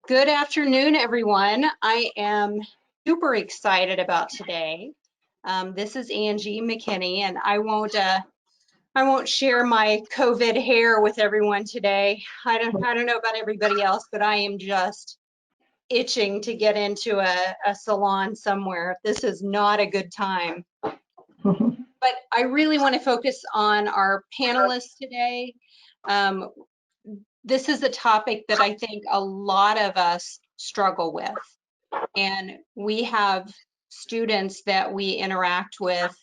Good afternoon, everyone. I am super excited about today. This is Angie McKinney, and I won't share my COVID hair with everyone today. I don't know about everybody else, but I am just itching to get into a salon somewhere. This is not a good time. But I really want to focus on our panelists today. This is a topic that I think a lot of us struggle with. And we have students that we interact with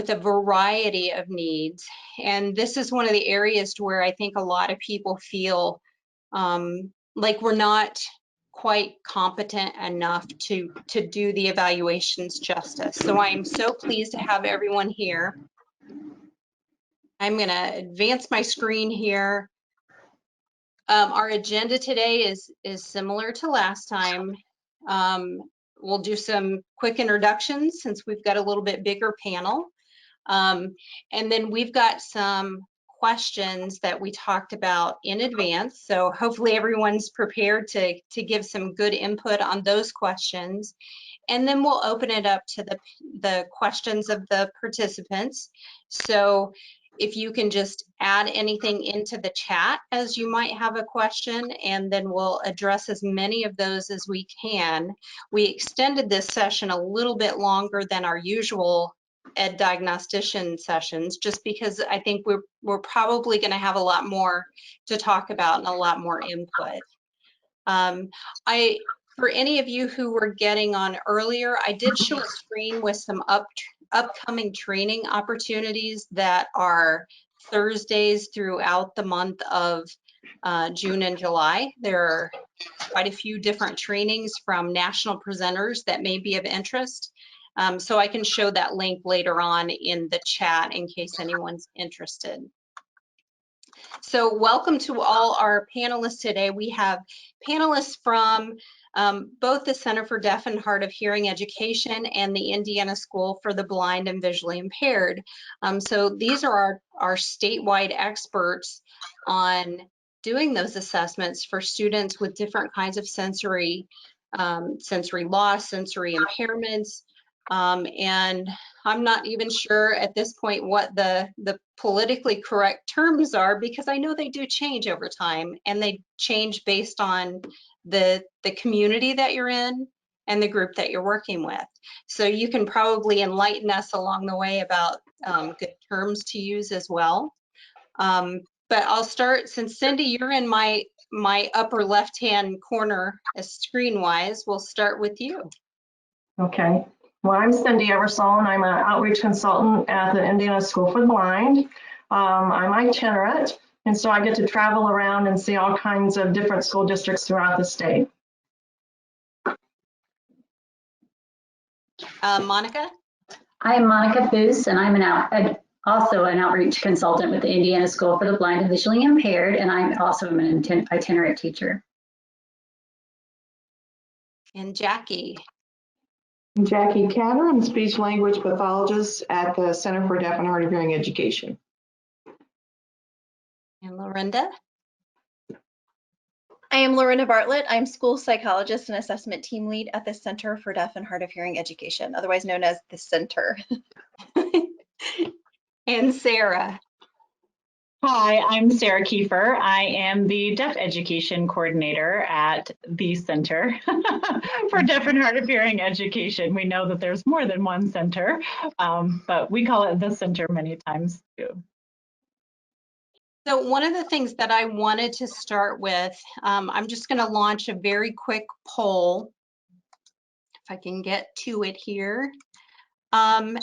a variety of needs. And this is one of the areas where I think a lot of people feel like we're not quite competent enough to do the evaluations justice. So I'm so pleased to have everyone here. I'm going to advance my screen here. Our agenda today is similar to last time. We'll do some quick introductions since we've got a little bit bigger panel. And then we've got some questions that we talked about in advance. So hopefully everyone's prepared to give some good input on those questions. And then we'll open it up to the questions of the participants. So if you can just add anything into the chat as you might have a question, and then we'll address as many of those as we can. We extended this session a little bit longer than our usual ed diagnostician sessions, just because I think we're probably going to have a lot more to talk about and a lot more input. For any of you who were getting on earlier, I did show a screen with some upcoming training opportunities that are Thursdays throughout the month of June and July. There are quite a few different trainings from national presenters that may be of interest. So I can show that link later on in the chat in case anyone's interested. So welcome to all our panelists today. We have panelists from both the Center for Deaf and Hard of Hearing Education and the Indiana School for the Blind and Visually Impaired. So these are our statewide experts on doing those assessments for students with different kinds of sensory loss, sensory impairments, and I'm not even sure at this point what the politically correct terms are, because I know they do change over time, and they change based on the community that you're in and the group that you're working with. So you can probably enlighten us along the way about good terms to use as well. But I'll start, since Cindy, you're in my upper left-hand corner as screen-wise, we'll start with you. Okay. Well, I'm Cindy Eversole, and I'm an outreach consultant at the Indiana School for the Blind. I'm itinerant, and so I get to travel around and see all kinds of different school districts throughout the state. Monica? I am Monica Boos, and I'm also an outreach consultant with the Indiana School for the Blind and Visually Impaired, and I'm also an itinerant teacher. And Jackie? Jackie Canner, I'm a speech language pathologist at the Center for Deaf and Hard of Hearing Education. And Lorinda? I am Lorinda Bartlett. I'm school psychologist and assessment team lead at the Center for Deaf and Hard of Hearing Education, otherwise known as the Center. And Sarah? Hi, I'm Sarah Kiefer. I am the Deaf Education Coordinator at the Center for Deaf and Hard of Hearing Education. We know that there's more than one center, but we call it the Center many times too. So one of the things that I wanted to start with, I'm just going to launch a very quick poll, if I can get to it here. I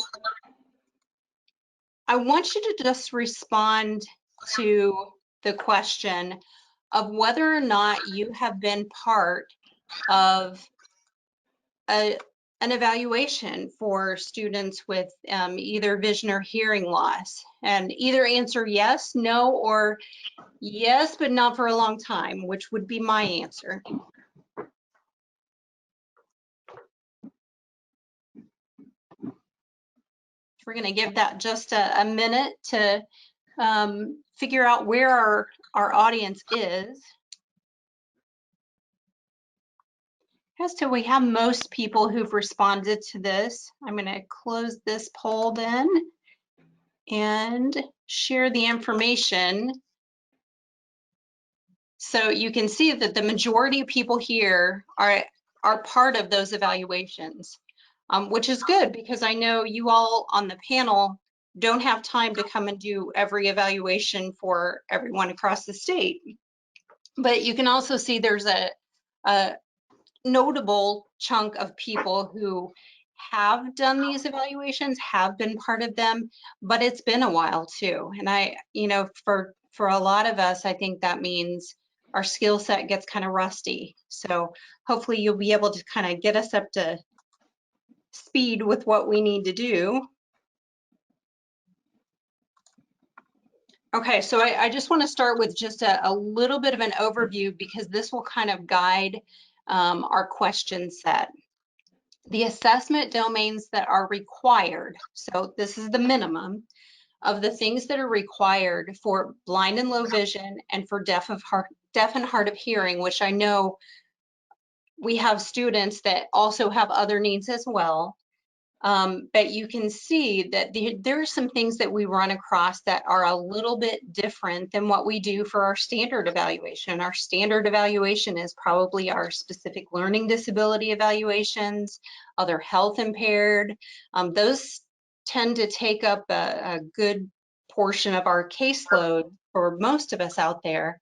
want you to just respond to the question of whether or not you have been part of an evaluation for students with either vision or hearing loss, and either answer yes, no, or yes, but not for a long time, which would be my answer. We're going to give that just a minute to figure out where our audience is. As to we have most people who've responded to this. I'm going to close this poll then and share the information. So you can see that the majority of people here are part of those evaluations, which is good because I know you all on the panel don't have time to come and do every evaluation for everyone across the state. But you can also see there's a notable chunk of people who have done these evaluations, have been part of them, but it's been a while too. And for a lot of us, I think that means our skill set gets kind of rusty. So hopefully you'll be able to kind of get us up to speed with what we need to do. Okay, so I just want to start with just a little bit of an overview because this will kind of guide our question set. The assessment domains that are required, so this is the minimum of the things that are required for blind and low vision and for deaf and hard of hearing, which I know we have students that also have other needs as well. But you can see that there are some things that we run across that are a little bit different than what we do for our standard evaluation. Our standard evaluation is probably our specific learning disability evaluations, other health impaired. Those tend to take up a good portion of our caseload for most of us out there.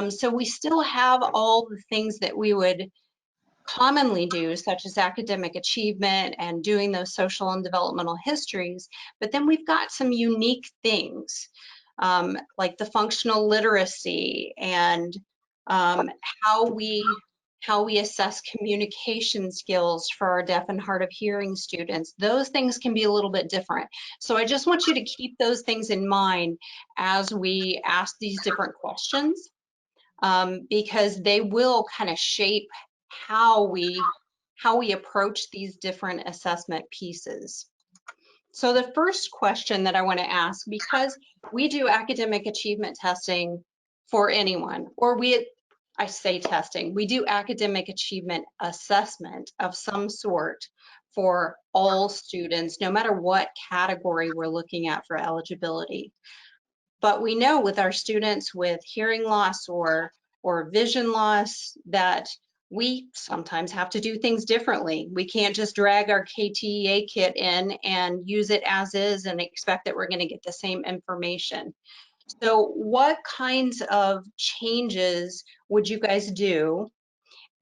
So we still have all the things that we would commonly do, such as academic achievement and doing those social and developmental histories. But then we've got some unique things like the functional literacy and how we assess communication skills for our deaf and hard of hearing students. Those things can be a little bit different. So I just want you to keep those things in mind as we ask these different questions, because they will kind of shape how we approach these different assessment pieces. So the first question that I want to ask, because we do academic achievement testing for anyone, or I say testing, we do academic achievement assessment of some sort for all students, no matter what category we're looking at for eligibility. But we know with our students with hearing loss or vision loss that we sometimes have to do things differently. We can't just drag our KTEA kit in and use it as is and expect that we're going to get the same information. So what kinds of changes would you guys do?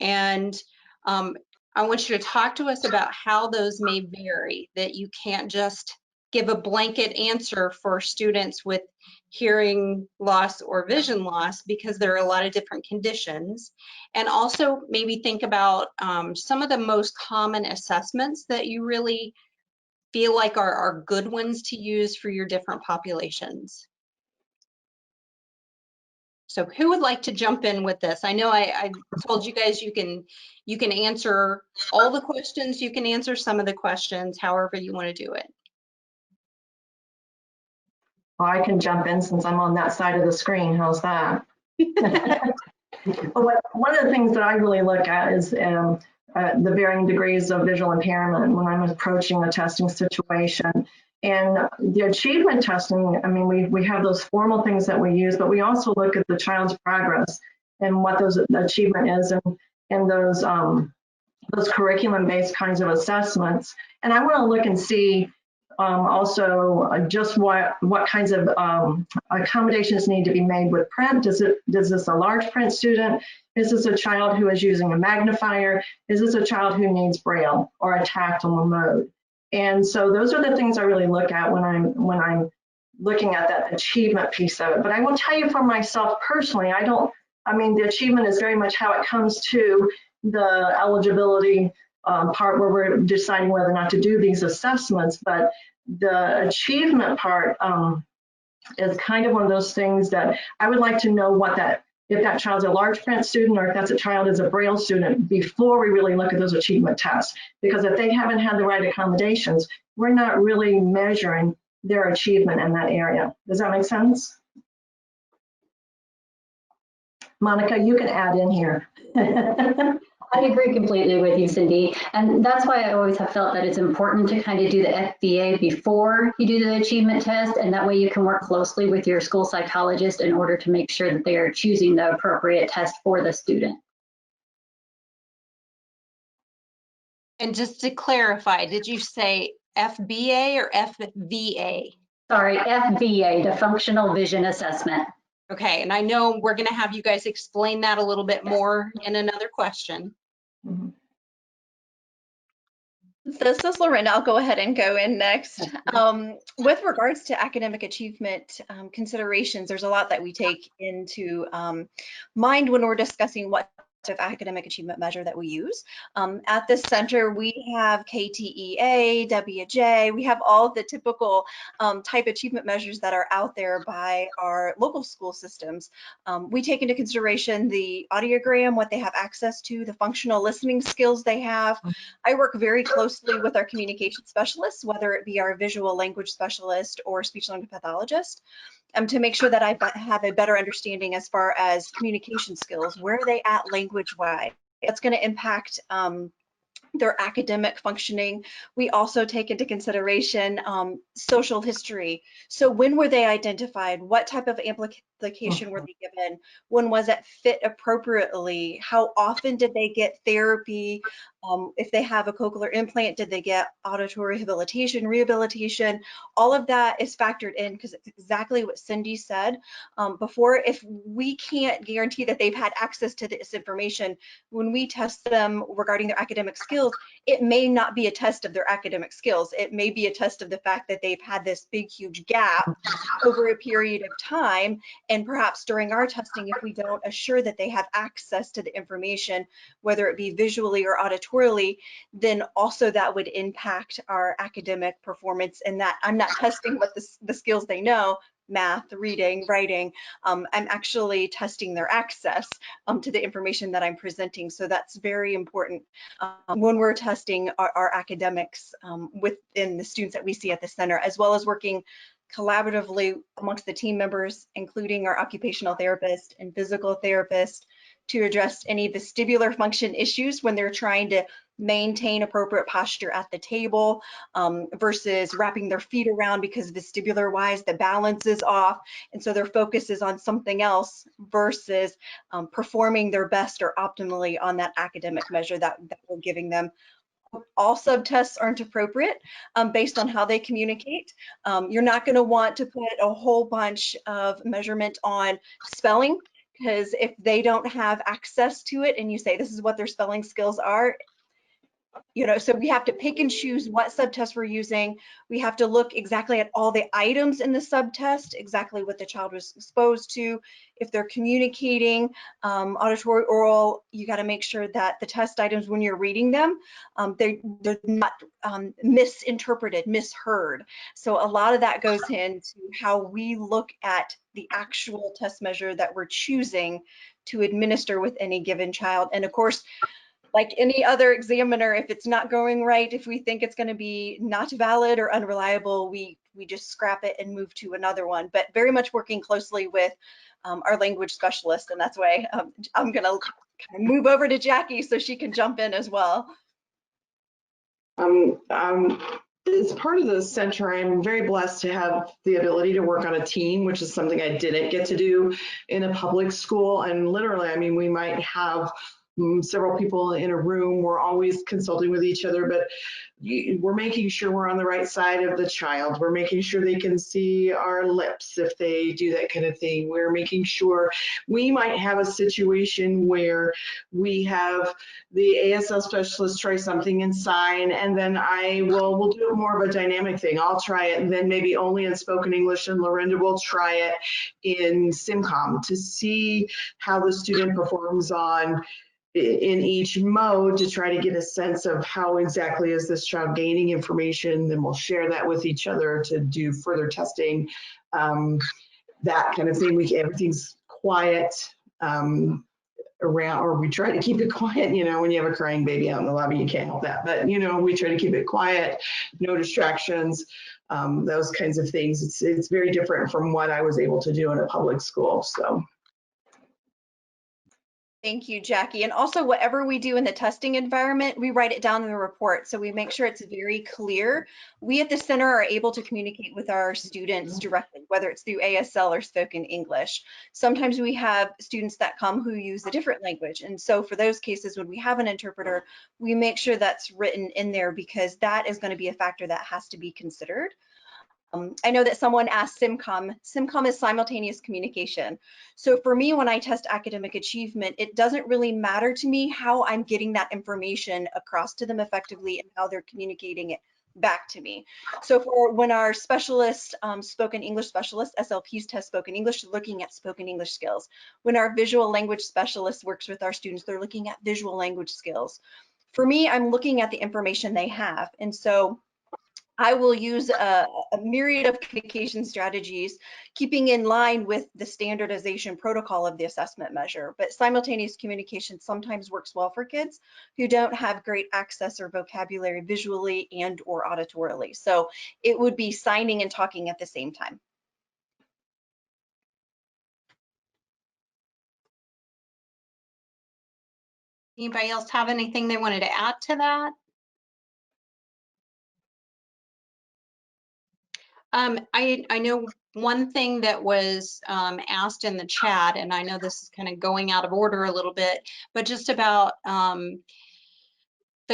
And I want you to talk to us about how those may vary, that you can't just give a blanket answer for students with hearing loss or vision loss because there are a lot of different conditions. And also maybe think about some of the most common assessments that you really feel like are good ones to use for your different populations. So who would like to jump in with this? I know I told you guys you can answer all the questions, you can answer some of the questions, however you want to do it. Well, I can jump in since I'm on that side of the screen. How's that? Well, one of the things that I really look at is the varying degrees of visual impairment when I'm approaching a testing situation. And the achievement testing, I mean, we have those formal things that we use, but we also look at the child's progress and what those achievement is and those curriculum-based kinds of assessments. And I want to look and see also just what kinds of accommodations need to be made with print. Is this a large print student? Is this a child who is using a magnifier? Is this a child who needs Braille or a tactile mode? And so those are the things I really look at when I'm looking at that achievement piece of it. But I will tell you for myself personally, the achievement is very much how it comes to the eligibility part where we're deciding whether or not to do these assessments. But the achievement part is kind of one of those things that I would like to know if that child's a large print student or if that's a child is a Braille student before we really look at those achievement tests. Because if they haven't had the right accommodations, we're not really measuring their achievement in that area. Does that make sense? Monica, you can add in here. I agree completely with you, Cindy. And that's why I always have felt that it's important to kind of do the FBA before you do the achievement test. And that way you can work closely with your school psychologist in order to make sure that they are choosing the appropriate test for the student. And just to clarify, did you say FBA or FVA? Sorry, FVA, the functional vision assessment. Okay, and I know we're going to have you guys explain that a little bit more in another question. This is Lorinda. I'll go ahead and go in next. With regards to academic achievement considerations, there's a lot that we take into mind when we're discussing what of academic achievement measure that we use. At this center, we have KTEA, WJ, we have all the typical type achievement measures that are out there by our local school systems. We take into consideration the audiogram, what they have access to, the functional listening skills they have. I work very closely with our communication specialists, whether it be our visual language specialist or speech language pathologist, to make sure that I have a better understanding as far as communication skills. Where are they at language-wise? That's going to impact their academic functioning. We also take into consideration social history. So when were they identified? What type of application were they given? When was it fit appropriately? How often did they get therapy? If they have a cochlear implant, did they get auditory rehabilitation? All of that is factored in because it's exactly what Cindy said before. If we can't guarantee that they've had access to this information, when we test them regarding their academic skills, it may not be a test of their academic skills. It may be a test of the fact that they've had this big, huge gap over a period of time. And perhaps during our testing, if we don't assure that they have access to the information, whether it be visually or auditorily, then also that would impact our academic performance. And that I'm not testing what the skills they know, math, reading, writing. I'm actually testing their access to the information that I'm presenting. So that's very important when we're testing our academics within the students that we see at the center, as well as working collaboratively amongst the team members, including our occupational therapist and physical therapist, to address any vestibular function issues when they're trying to maintain appropriate posture at the table versus wrapping their feet around because vestibular wise the balance is off, and so their focus is on something else versus performing their best or optimally on that academic measure that we're giving them. All subtests aren't appropriate based on how they communicate. You're not going to want to put a whole bunch of measurement on spelling, because if they don't have access to it and you say this is what their spelling skills are, so we have to pick and choose what subtests we're using. We have to look exactly at all the items in the subtest, exactly what the child was exposed to. If they're communicating auditory, oral, you got to make sure that the test items, when you're reading them, they're not misinterpreted, misheard. So a lot of that goes into how we look at the actual test measure that we're choosing to administer with any given child. And of course, like any other examiner, if it's not going right, if we think it's going to be not valid or unreliable, we just scrap it and move to another one. But very much working closely with our language specialist, and that's why I'm going to kind of move over to Jackie so she can jump in as well. As part of the center, I'm very blessed to have the ability to work on a team, which is something I didn't get to do in a public school. And literally, I mean, we might have several people in a room. We're always consulting with each other, but we're making sure we're on the right side of the child. We're making sure they can see our lips if they do that kind of thing. We're making sure we might have a situation where we have the ASL specialist try something in sign, and then we'll do more of a dynamic thing. I'll try it, and then maybe only in spoken English, and Lorinda will try it in SimCom to see how the student performs in each mode, to try to get a sense of how exactly is this child gaining information. Then we'll share that with each other to do further testing, that kind of thing. Everything's quiet around, or we try to keep it quiet. When you have a crying baby out in the lobby, you can't help that, but we try to keep it quiet, no distractions, those kinds of things. It's very different from what I was able to do in a public school. So Thank you, Jackie. And also, whatever we do in the testing environment, we write it down in the report. So we make sure it's very clear. We at the center are able to communicate with our students directly, whether it's through ASL or spoken English. Sometimes we have students that come who use a different language. And so for those cases, when we have an interpreter, we make sure that's written in there because that is going to be a factor that has to be considered. I know that someone asked SIMCOM. SIMCOM is simultaneous communication. So for me, when I test academic achievement, it doesn't really matter to me how I'm getting that information across to them effectively and how they're communicating it back to me. So for when our specialists, spoken English specialists, SLPs test spoken English, looking at spoken English skills. When our visual language specialist works with our students, they're looking at visual language skills. For me, I'm looking at the information they have. And so I will use a myriad of communication strategies, keeping in line with the standardization protocol of the assessment measure. But simultaneous communication sometimes works well for kids who don't have great access or vocabulary visually and or auditorily. So it would be signing and talking at the same time. Anybody else have anything they wanted to add to that? I know one thing that was asked in the chat, and I know this is kind of going out of order a little bit, but just about the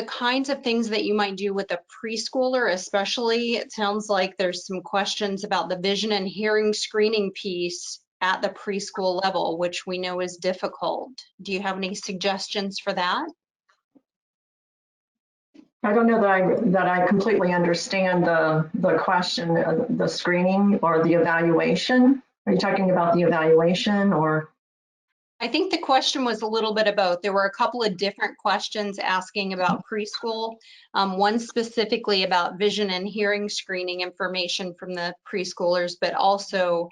kinds of things that you might do with a preschooler, especially. It sounds like there's some questions about the vision and hearing screening piece at the preschool level, which we know is difficult. Do you have any suggestions for that? I don't know that I completely understand the question, the screening or the evaluation. Are you talking about the evaluation or? I think the question was a little bit of both. There were a couple of different questions asking about preschool. One specifically about vision and hearing screening information from the preschoolers, but also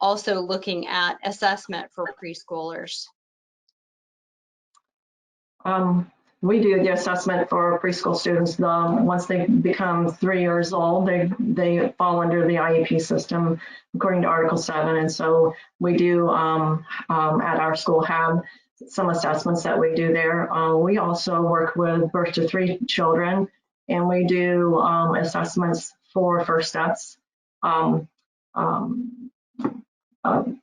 looking at assessment for preschoolers. We do the assessment for preschool students. Once they become 3 years old, they fall under the IEP system according to Article 7. And so we do at our school have some assessments that we do there. We also work with birth to 3 children, and we do assessments for first steps.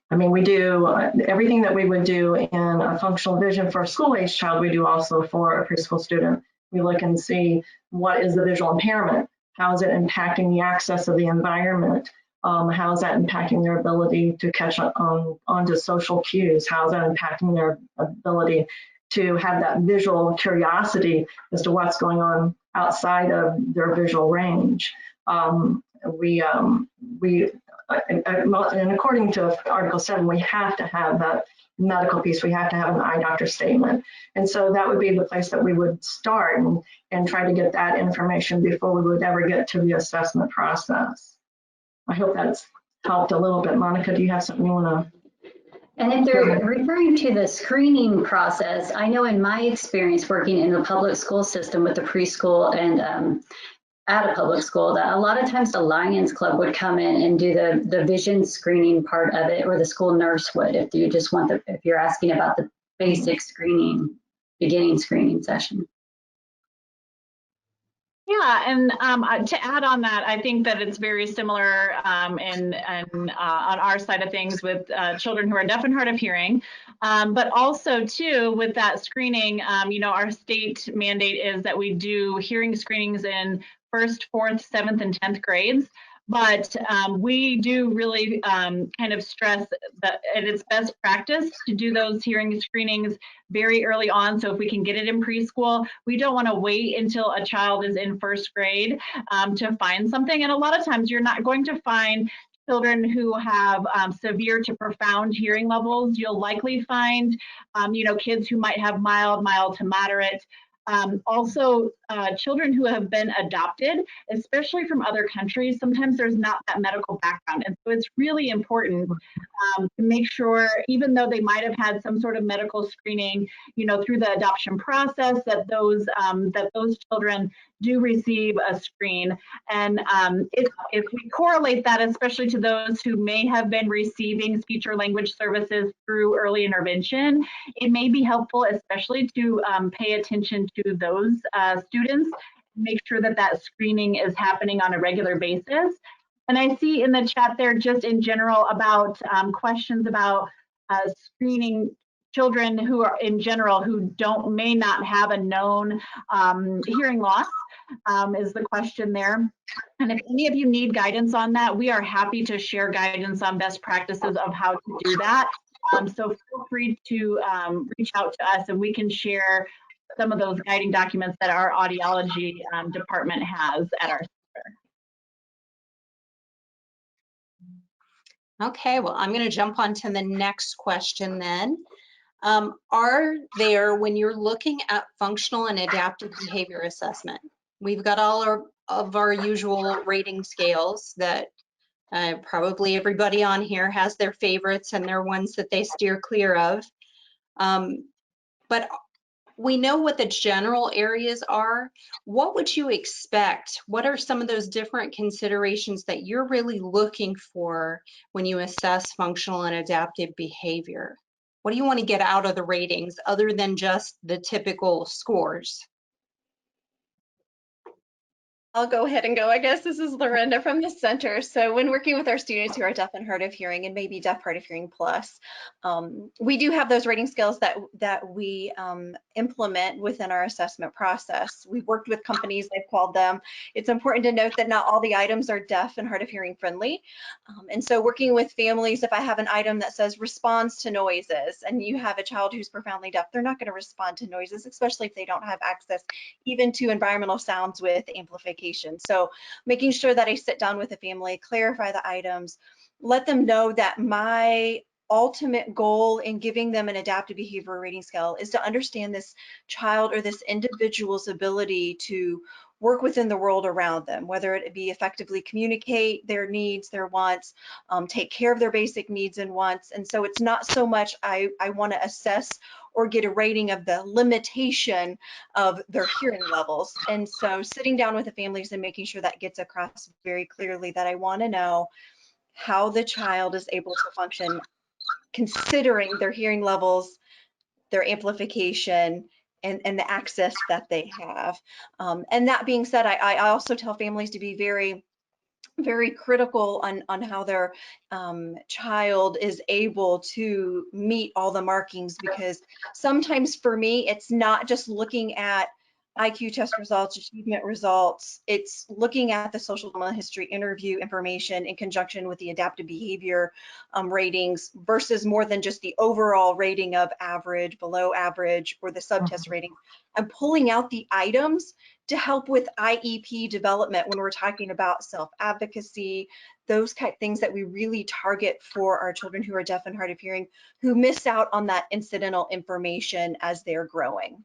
I mean, we do everything that we would do in a functional vision for a school-age child, we do also for a preschool student. We look and see what is the visual impairment, how is it impacting the access of the environment, how is that impacting their ability to catch onto social cues, how is that impacting their ability to have that visual curiosity as to what's going on outside of their visual range. And according to Article 7, we have to have that medical piece. We have to have an eye doctor statement. And so that would be the place that we would start and try to get that information before we would ever get to the assessment process. I hope that's helped a little bit. Monica, do you have something you want to? And if they're referring to the screening process, I know in my experience working in the public school system with the preschool and at a public school, that a lot of times the Lions Club would come in and do the vision screening part of it, or the school nurse would, if you just want if you're asking about the basic screening, beginning screening session. Yeah, and to add on that, I think that it's very similar on our side of things with children who are deaf and hard of hearing, but also too with that screening, you know, our state mandate is that we do hearing screenings in 1st, 4th, 7th, and 10th grades. But we do really kind of stress that it's best practice to do those hearing screenings very early on. So if we can get it in preschool, we don't want to wait until a child is in 1st grade to find something. And a lot of times you're not going to find children who have severe to profound hearing levels. You'll likely find, you know, kids who might have mild to moderate. Also, children who have been adopted, especially from other countries, sometimes there's not that medical background. And so it's really important to make sure, even though they might have had some sort of medical screening, through the adoption process, that those children do receive a screen. And if we correlate that, especially to those who may have been receiving speech or language services through early intervention, it may be helpful, especially to pay attention to those students, make sure that that screening is happening on a regular basis. And I see in the chat there, just in general, about questions about screening children who are in general who may not have a known hearing loss, is the question there. And if any of you need guidance on that, we are happy to share guidance on best practices of how to do that. So feel free to reach out to us, and we can share some of those guiding documents that our audiology department has at our center. Okay, well, I'm going to jump on to the next question then. Are there, when you're looking at functional and adaptive behavior assessment, we've got all of our usual rating scales that probably everybody on here has their favorites and their ones that they steer clear of. But we know what the general areas are. What would you expect? What are some of those different considerations that you're really looking for when you assess functional and adaptive behavior? What do you want to get out of the ratings other than just the typical scores? I'll go ahead and go. I guess this is Lorinda from the center. So when working with our students who are deaf and hard of hearing, and maybe deaf, hard of hearing plus, we do have those rating scales that we implement within our assessment process. We've worked with companies, they've called them. It's important to note that not all the items are deaf and hard of hearing friendly. And so working with families, if I have an item that says responds to noises, and you have a child who's profoundly deaf, they're not going to respond to noises, especially if they don't have access even to environmental sounds with amplification. So making sure that I sit down with the family, clarify the items, let them know that my ultimate goal in giving them an adaptive behavior rating scale is to understand this child or this individual's ability to work within the world around them, whether it be effectively communicate their needs, their wants, take care of their basic needs and wants. And so it's not so much I want to assess or get a rating of the limitation of their hearing levels. And so sitting down with the families and making sure that gets across very clearly that I want to know how the child is able to function considering their hearing levels, their amplification, and the access that they have. And that being said, I also tell families to be very critical on how their child is able to meet all the markings, because sometimes for me, it's not just looking at IQ test results, achievement results, it's looking at the social developmental history interview information in conjunction with the adaptive behavior ratings versus more than just the overall rating of average, below average, or the subtest rating. I'm pulling out the items to help with IEP development when we're talking about self-advocacy, those kind of things that we really target for our children who are deaf and hard of hearing, who miss out on that incidental information as they're growing.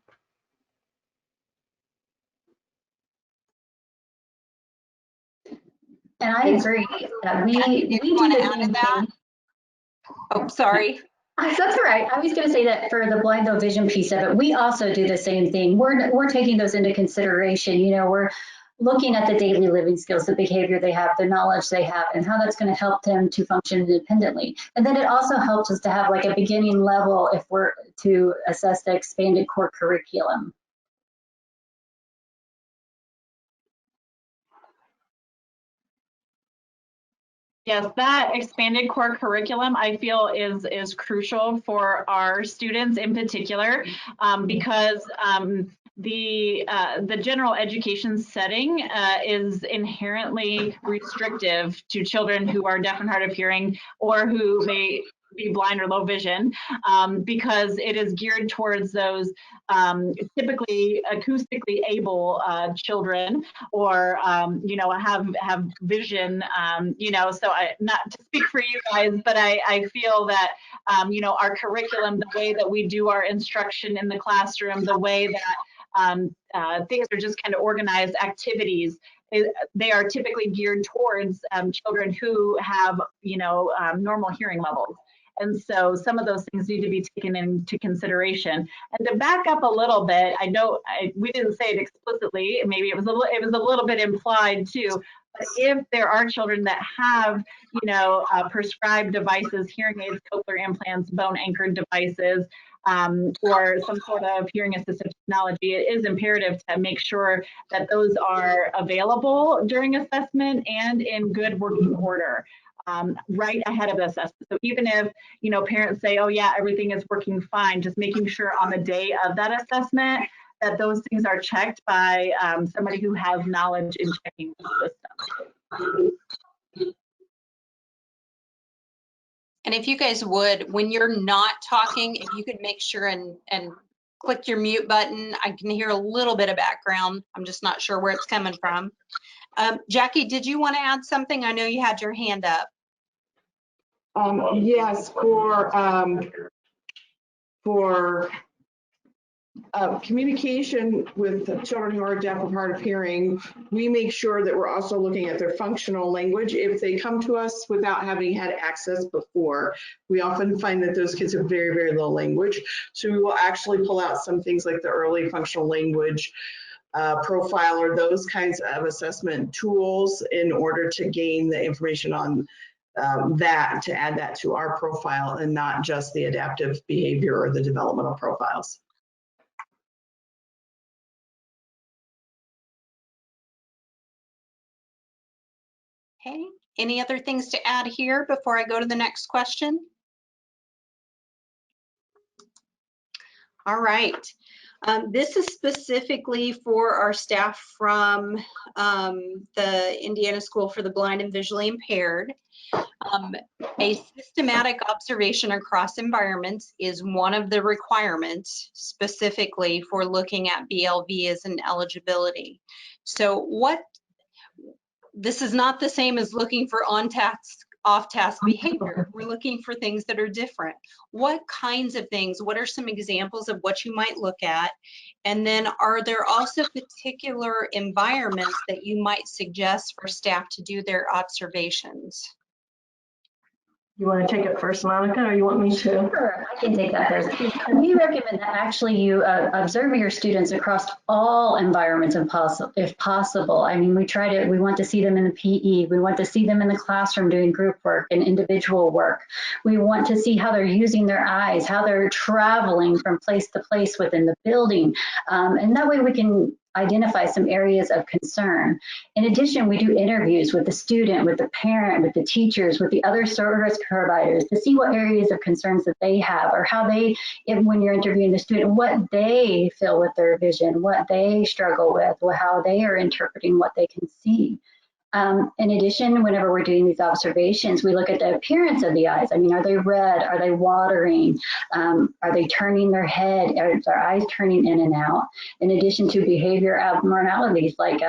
And I agree that we do the same thing. Oh, sorry. That's all right. I was going to say that for the blind low vision piece of it, we also do the same thing. We're taking those into consideration. We're looking at the daily living skills, the behavior they have, the knowledge they have, and how that's going to help them to function independently. And then it also helps us to have like a beginning level if we're to assess the expanded core curriculum. Yes, that expanded core curriculum I feel is crucial for our students in particular, because the general education setting is inherently restrictive to children who are deaf and hard of hearing or who may be blind or low vision, because it is geared towards those typically acoustically able children, or have vision, so not to speak for you guys, but I feel that our curriculum, the way that we do our instruction in the classroom, the way that things are just kind of organized activities. They are typically geared towards children who have, normal hearing levels. And so some of those things need to be taken into consideration. And to back up a little bit, I know we didn't say it explicitly. Maybe it was a little bit implied too. But if there are children that have, prescribed devices, hearing aids, cochlear implants, bone anchored devices, or some sort of hearing assistive technology, it is imperative to make sure that those are available during assessment and in good working order. Right ahead of the assessment. So even if, parents say, oh yeah, everything is working fine, just making sure on the day of that assessment that those things are checked by somebody who has knowledge in checking the system. And if you guys would, when you're not talking, if you could make sure and click your mute button. I can hear a little bit of background. I'm just not sure where it's coming from. Jackie, did you want to add something? I know you had your hand up. Yes, for communication with children who are deaf or hard of hearing, we make sure that we're also looking at their functional language. If they come to us without having had access before, we often find that those kids have very, very low language. So we will actually pull out some things like the early functional language profile or those kinds of assessment tools in order to gain the information on that, to add that to our profile and not just the adaptive behavior or the developmental profiles. Okay, any other things to add here before I go to the next question? All right. This is specifically for our staff from the Indiana School for the Blind and Visually Impaired. A systematic observation across environments is one of the requirements specifically for looking at BLV as an eligibility. So this is not the same as looking for on-task, off-task behavior. We're looking for things that are different. What kinds of things? What are some examples of what you might look at? And then are there also particular environments that you might suggest for staff to do their observations? You want to take it first, Monica, or you want me to? Sure, I can take that first. We recommend that actually you observe your students across all environments if possible. I mean, we want to see them in the PE. We want to see them in the classroom doing group work and individual work. We want to see how they're using their eyes, how they're traveling from place to place within the building. And that way we can identify some areas of concern. In addition, we do interviews with the student, with the parent, with the teachers, with the other service providers to see what areas of concerns that they have, or how they, when you're interviewing the student, what they feel with their vision, what they struggle with, or how they are interpreting what they can see. In addition, whenever we're doing these observations, we look at the appearance of the eyes. I mean, are they red? Are they watering? Are they turning their head? Are their eyes turning in and out? In addition to behavior abnormalities, like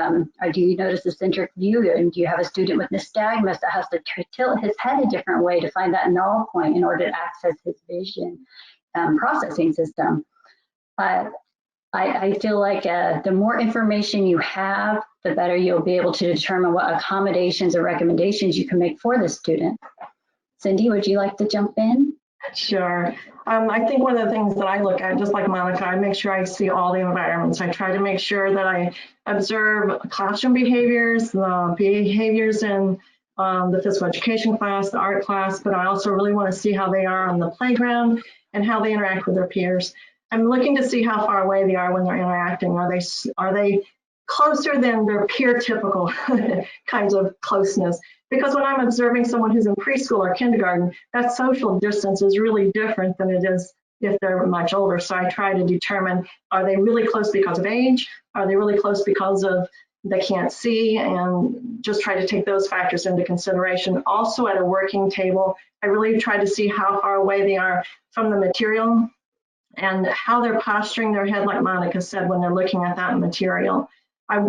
do you notice the centric view? And do you have a student with nystagmus that has to tilt his head a different way to find that null point in order to access his vision processing system? I feel like the more information you have, the better you'll be able to determine what accommodations or recommendations you can make for the student. Cindy, would you like to jump in? Sure. I think one of the things that I look at, just like Monica, I make sure I see all the environments. I try to make sure that I observe classroom behaviors, the behaviors in the physical education class, the art class, but I also really want to see how they are on the playground and how they interact with their peers. I'm looking to see how far away they are when they're interacting. Are they closer than their peer typical kinds of closeness? Because when I'm observing someone who's in preschool or kindergarten, that social distance is really different than it is if they're much older. So I try to determine, are they really close because of age? Are they really close because of they can't see? And just try to take those factors into consideration. Also at a working table, I really try to see how far away they are from the material and how they're posturing their head, like Monica said, when they're looking at that material.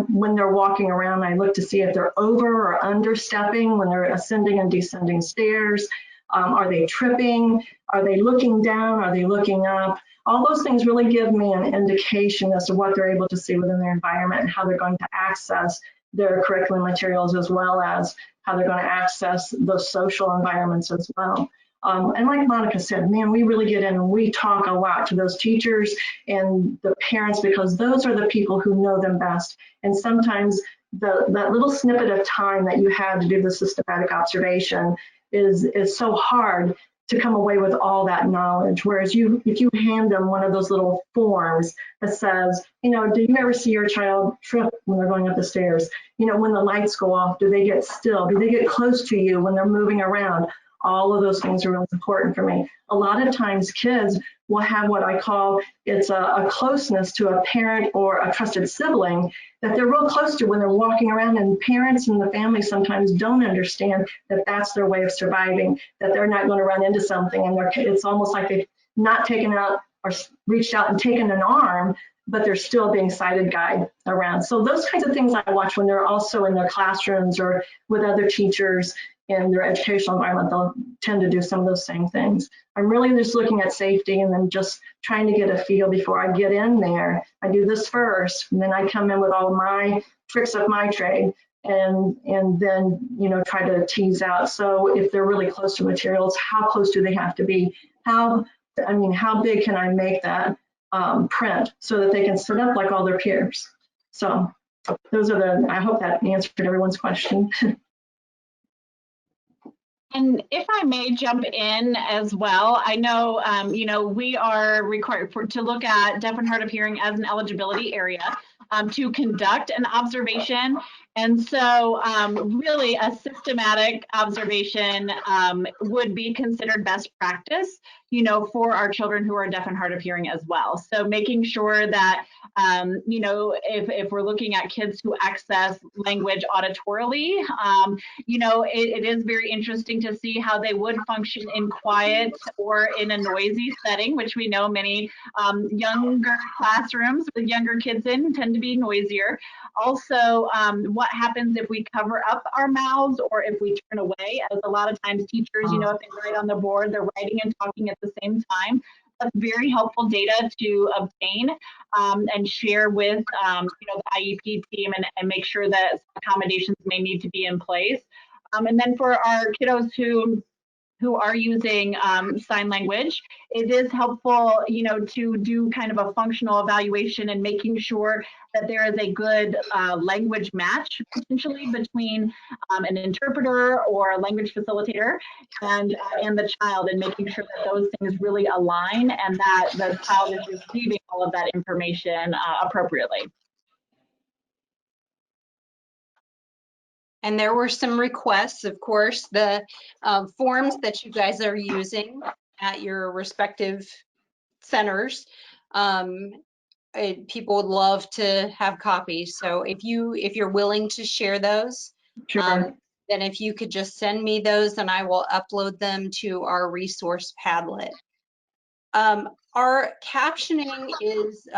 When they're walking around, I look to see if they're over or under stepping when they're ascending and descending stairs. Are they tripping? Are they looking down? Are they looking up? All those things really give me an indication as to what they're able to see within their environment and how they're going to access their curriculum materials, as well as how they're going to access those social environments as well. And like Monica said, man, we really get in and we talk a lot to those teachers and the parents, because those are the people who know them best. And sometimes that little snippet of time that you have to do the systematic observation is so hard to come away with all that knowledge. Whereas if you hand them one of those little forms that says, you know, do you ever see your child trip when they're going up the stairs? You know, when the lights go off, do they get still? Do they get close to you when they're moving around? All of those things are really important for me. A lot of times kids will have what I call, it's a closeness to a parent or a trusted sibling that they're real close to when they're walking around, and parents and the family sometimes don't understand that that's their way of surviving, that they're not going to run into something, and it's almost like they've not taken out or reached out and taken an arm, but they're still being sighted guide around. So those kinds of things I watch when they're also in their classrooms or with other teachers in their educational environment. They'll tend to do some of those same things. I'm really just looking at safety and then just trying to get a feel before I get in there. I do this first, and then I come in with all my tricks of my trade, and then, you know, try to tease out. So if they're really close to materials, how close do they have to be? How big can I make that print so that they can sit up like all their peers? So those are I hope that answered everyone's question. And if I may jump in as well, I know, you know, we are required to look at deaf and hard of hearing as an eligibility area to conduct an observation. And so really a systematic observation would be considered best practice, you know, for our children who are deaf and hard of hearing as well. So making sure that, you know, if we're looking at kids who access language auditorily, you know, it is very interesting to see how they would function in quiet or in a noisy setting, which we know many younger classrooms with younger kids in tend to be noisier. Also, what happens if we cover up our mouths or if we turn away? As a lot of times teachers, you know, if they write on the board, they're writing and talking at the same time. That's very helpful data to obtain and share with, you know, the IEP team and make sure that accommodations may need to be in place. And then for our kiddos who are using sign language, it is helpful, you know, to do kind of a functional evaluation and making sure that there is a good language match potentially between an interpreter or a language facilitator and the child, and making sure that those things really align and that the child is receiving all of that information appropriately. And there were some requests, of course, the forms that you guys are using at your respective centers. People would love to have copies. So if you're willing to share those, Sure. then if you could just send me those, and I will upload them to our resource Padlet. Our captioning is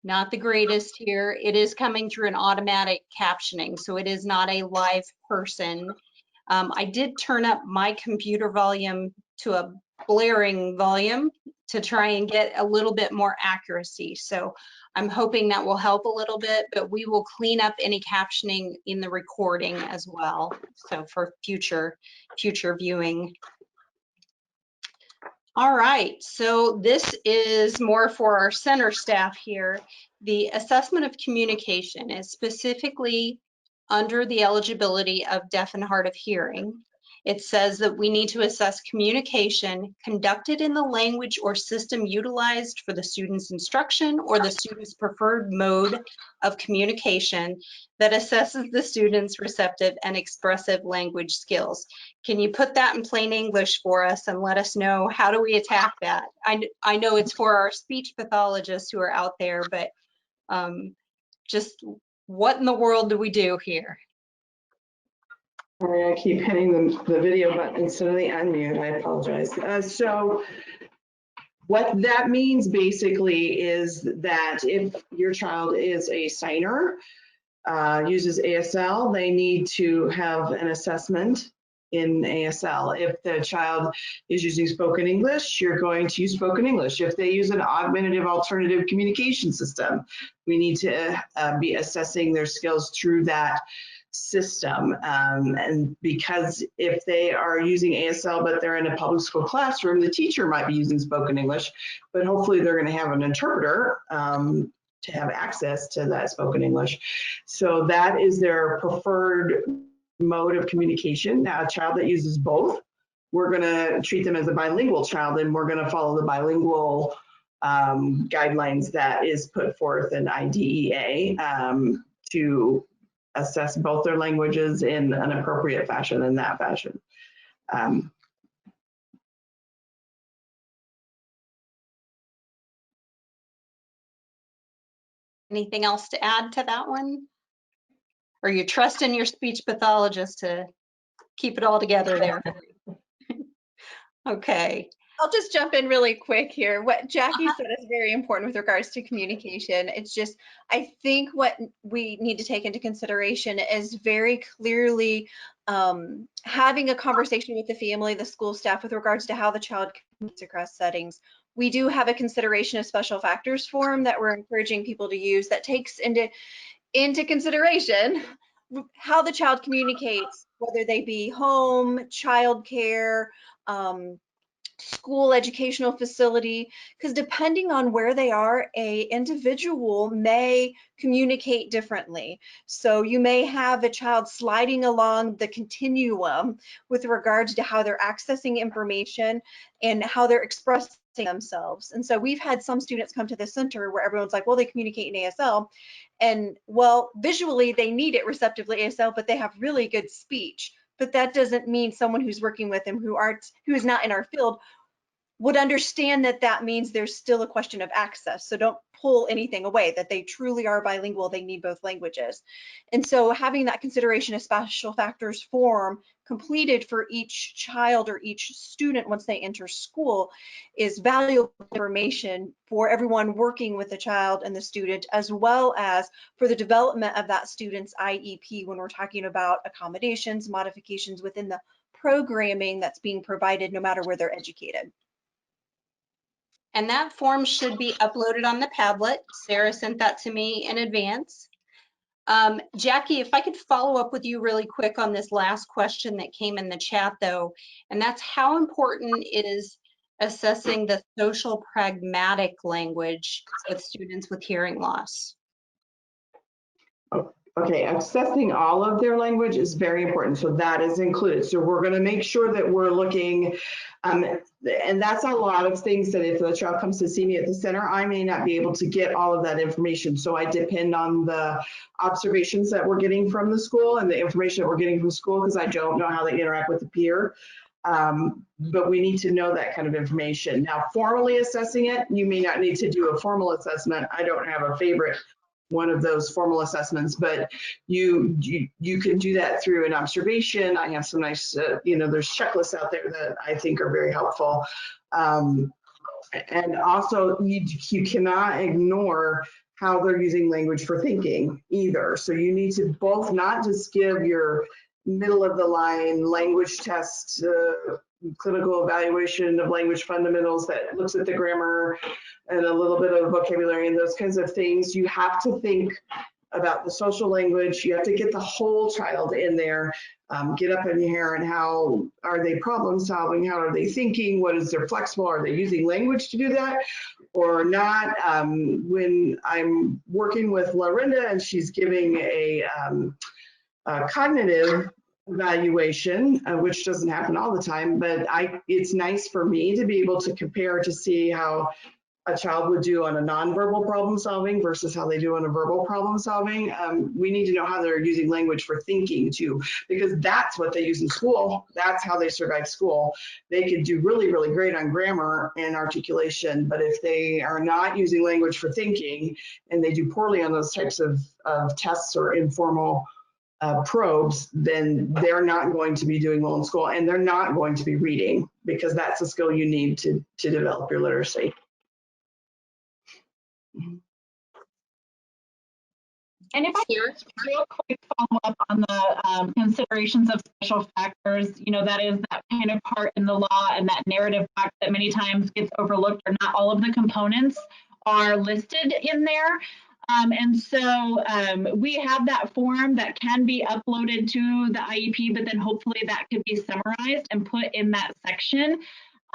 not the greatest here. It is coming through an automatic captioning, so it is not a live person. I did turn up my computer volume to a blaring volume to try and get a little bit more accuracy. So I'm hoping that will help a little bit, but we will clean up any captioning in the recording as well. So for future viewing. All right, so this is more for our center staff here. The assessment of communication is specifically under the eligibility of deaf and hard of hearing. It says that we need to assess communication conducted in the language or system utilized for the student's instruction or the student's preferred mode of communication that assesses the student's receptive and expressive language skills. Can you put that in plain English for us and let us know, how do we attack that? I know it's for our speech pathologists who are out there, but just what in the world do we do here? Sorry, I keep hitting the video button instead of the unmute. I apologize. So what that means basically is that if your child is a signer, uses ASL, they need to have an assessment in ASL. If the child is using spoken English, you're going to use spoken English. If they use an augmentative alternative communication system, we need to be assessing their skills through that system. And because if they are using ASL, but they're in a public school classroom, the teacher might be using spoken English, but hopefully they're going to have an interpreter to have access to that spoken English. So that is their preferred mode of communication. Now, a child that uses both, we're going to treat them as a bilingual child, and we're going to follow the bilingual guidelines that is put forth in IDEA to assess both their languages in an appropriate fashion in that fashion. Anything else to add to that one? Or you trust in your speech pathologist to keep it all together there? Okay. I'll just jump in really quick here. What Jackie said is very important with regards to communication. It's just, I think what we need to take into consideration is very clearly having a conversation with the family, the school staff, with regards to how the child communicates across settings. We do have a consideration of special factors form that we're encouraging people to use that takes into consideration how the child communicates, whether they be home, childcare, school, educational facility, because depending on where they are, a individual may communicate differently. So you may have a child sliding along the continuum with regards to how they're accessing information and how they're expressing themselves. And so we've had some students come to the center where everyone's like, well, they communicate in ASL, and well, visually they need it receptively ASL, but they have really good speech. But that doesn't mean someone who's working with them who is not in our field would understand that that means there's still a question of access. So don't pull anything away, that they truly are bilingual, they need both languages. And so having that consideration of special factors form completed for each child or each student once they enter school is valuable information for everyone working with the child and the student, as well as for the development of that student's IEP when we're talking about accommodations, modifications within the programming that's being provided no matter where they're educated. And that form should be uploaded on the Padlet. Sarah sent that to me in advance. Jackie, if I could follow up with you really quick on this last question that came in the chat though, and that's how important is assessing the social pragmatic language with students with hearing loss? Okay, assessing all of their language is very important. So that is included. So we're going to make sure that we're looking, and that's a lot of things that if the child comes to see me at the center, I may not be able to get all of that information. So I depend on the observations that we're getting from the school and the information that we're getting from school, because I don't know how they interact with the peer. But we need to know that kind of information. Now, formally assessing it, you may not need to do a formal assessment. I don't have a favorite one of those formal assessments, but you can do that through an observation. I have some nice, there's checklists out there that I think are very helpful. And also you cannot ignore how they're using language for thinking either. So you need to both not just give your middle of the line language test, clinical evaluation of language fundamentals that looks at the grammar and a little bit of vocabulary and those kinds of things. You have to think about the social language. You have to get the whole child in there, get up in here, and how are they problem solving? How are they thinking? What is their flexible? Are they using language to do that or not? When I'm working with Lorinda and she's giving a cognitive evaluation, which doesn't happen all the time, but it's nice for me to be able to compare to see how a child would do on a nonverbal problem solving versus how they do on a verbal problem solving. We need to know how they're using language for thinking too, because that's what they use in school. That's how they survive school. They could do really, really great on grammar and articulation, but if they are not using language for thinking and they do poorly on those types of tests or informal probes, then they're not going to be doing well in school, and they're not going to be reading, because that's a skill you need to develop your literacy. And if I could just real quick follow up on the considerations of special factors, you know, that is that kind of part in the law and that narrative fact that many times gets overlooked, or not all of the components are listed in there. And so we have that form that can be uploaded to the IEP, but then hopefully that could be summarized and put in that section.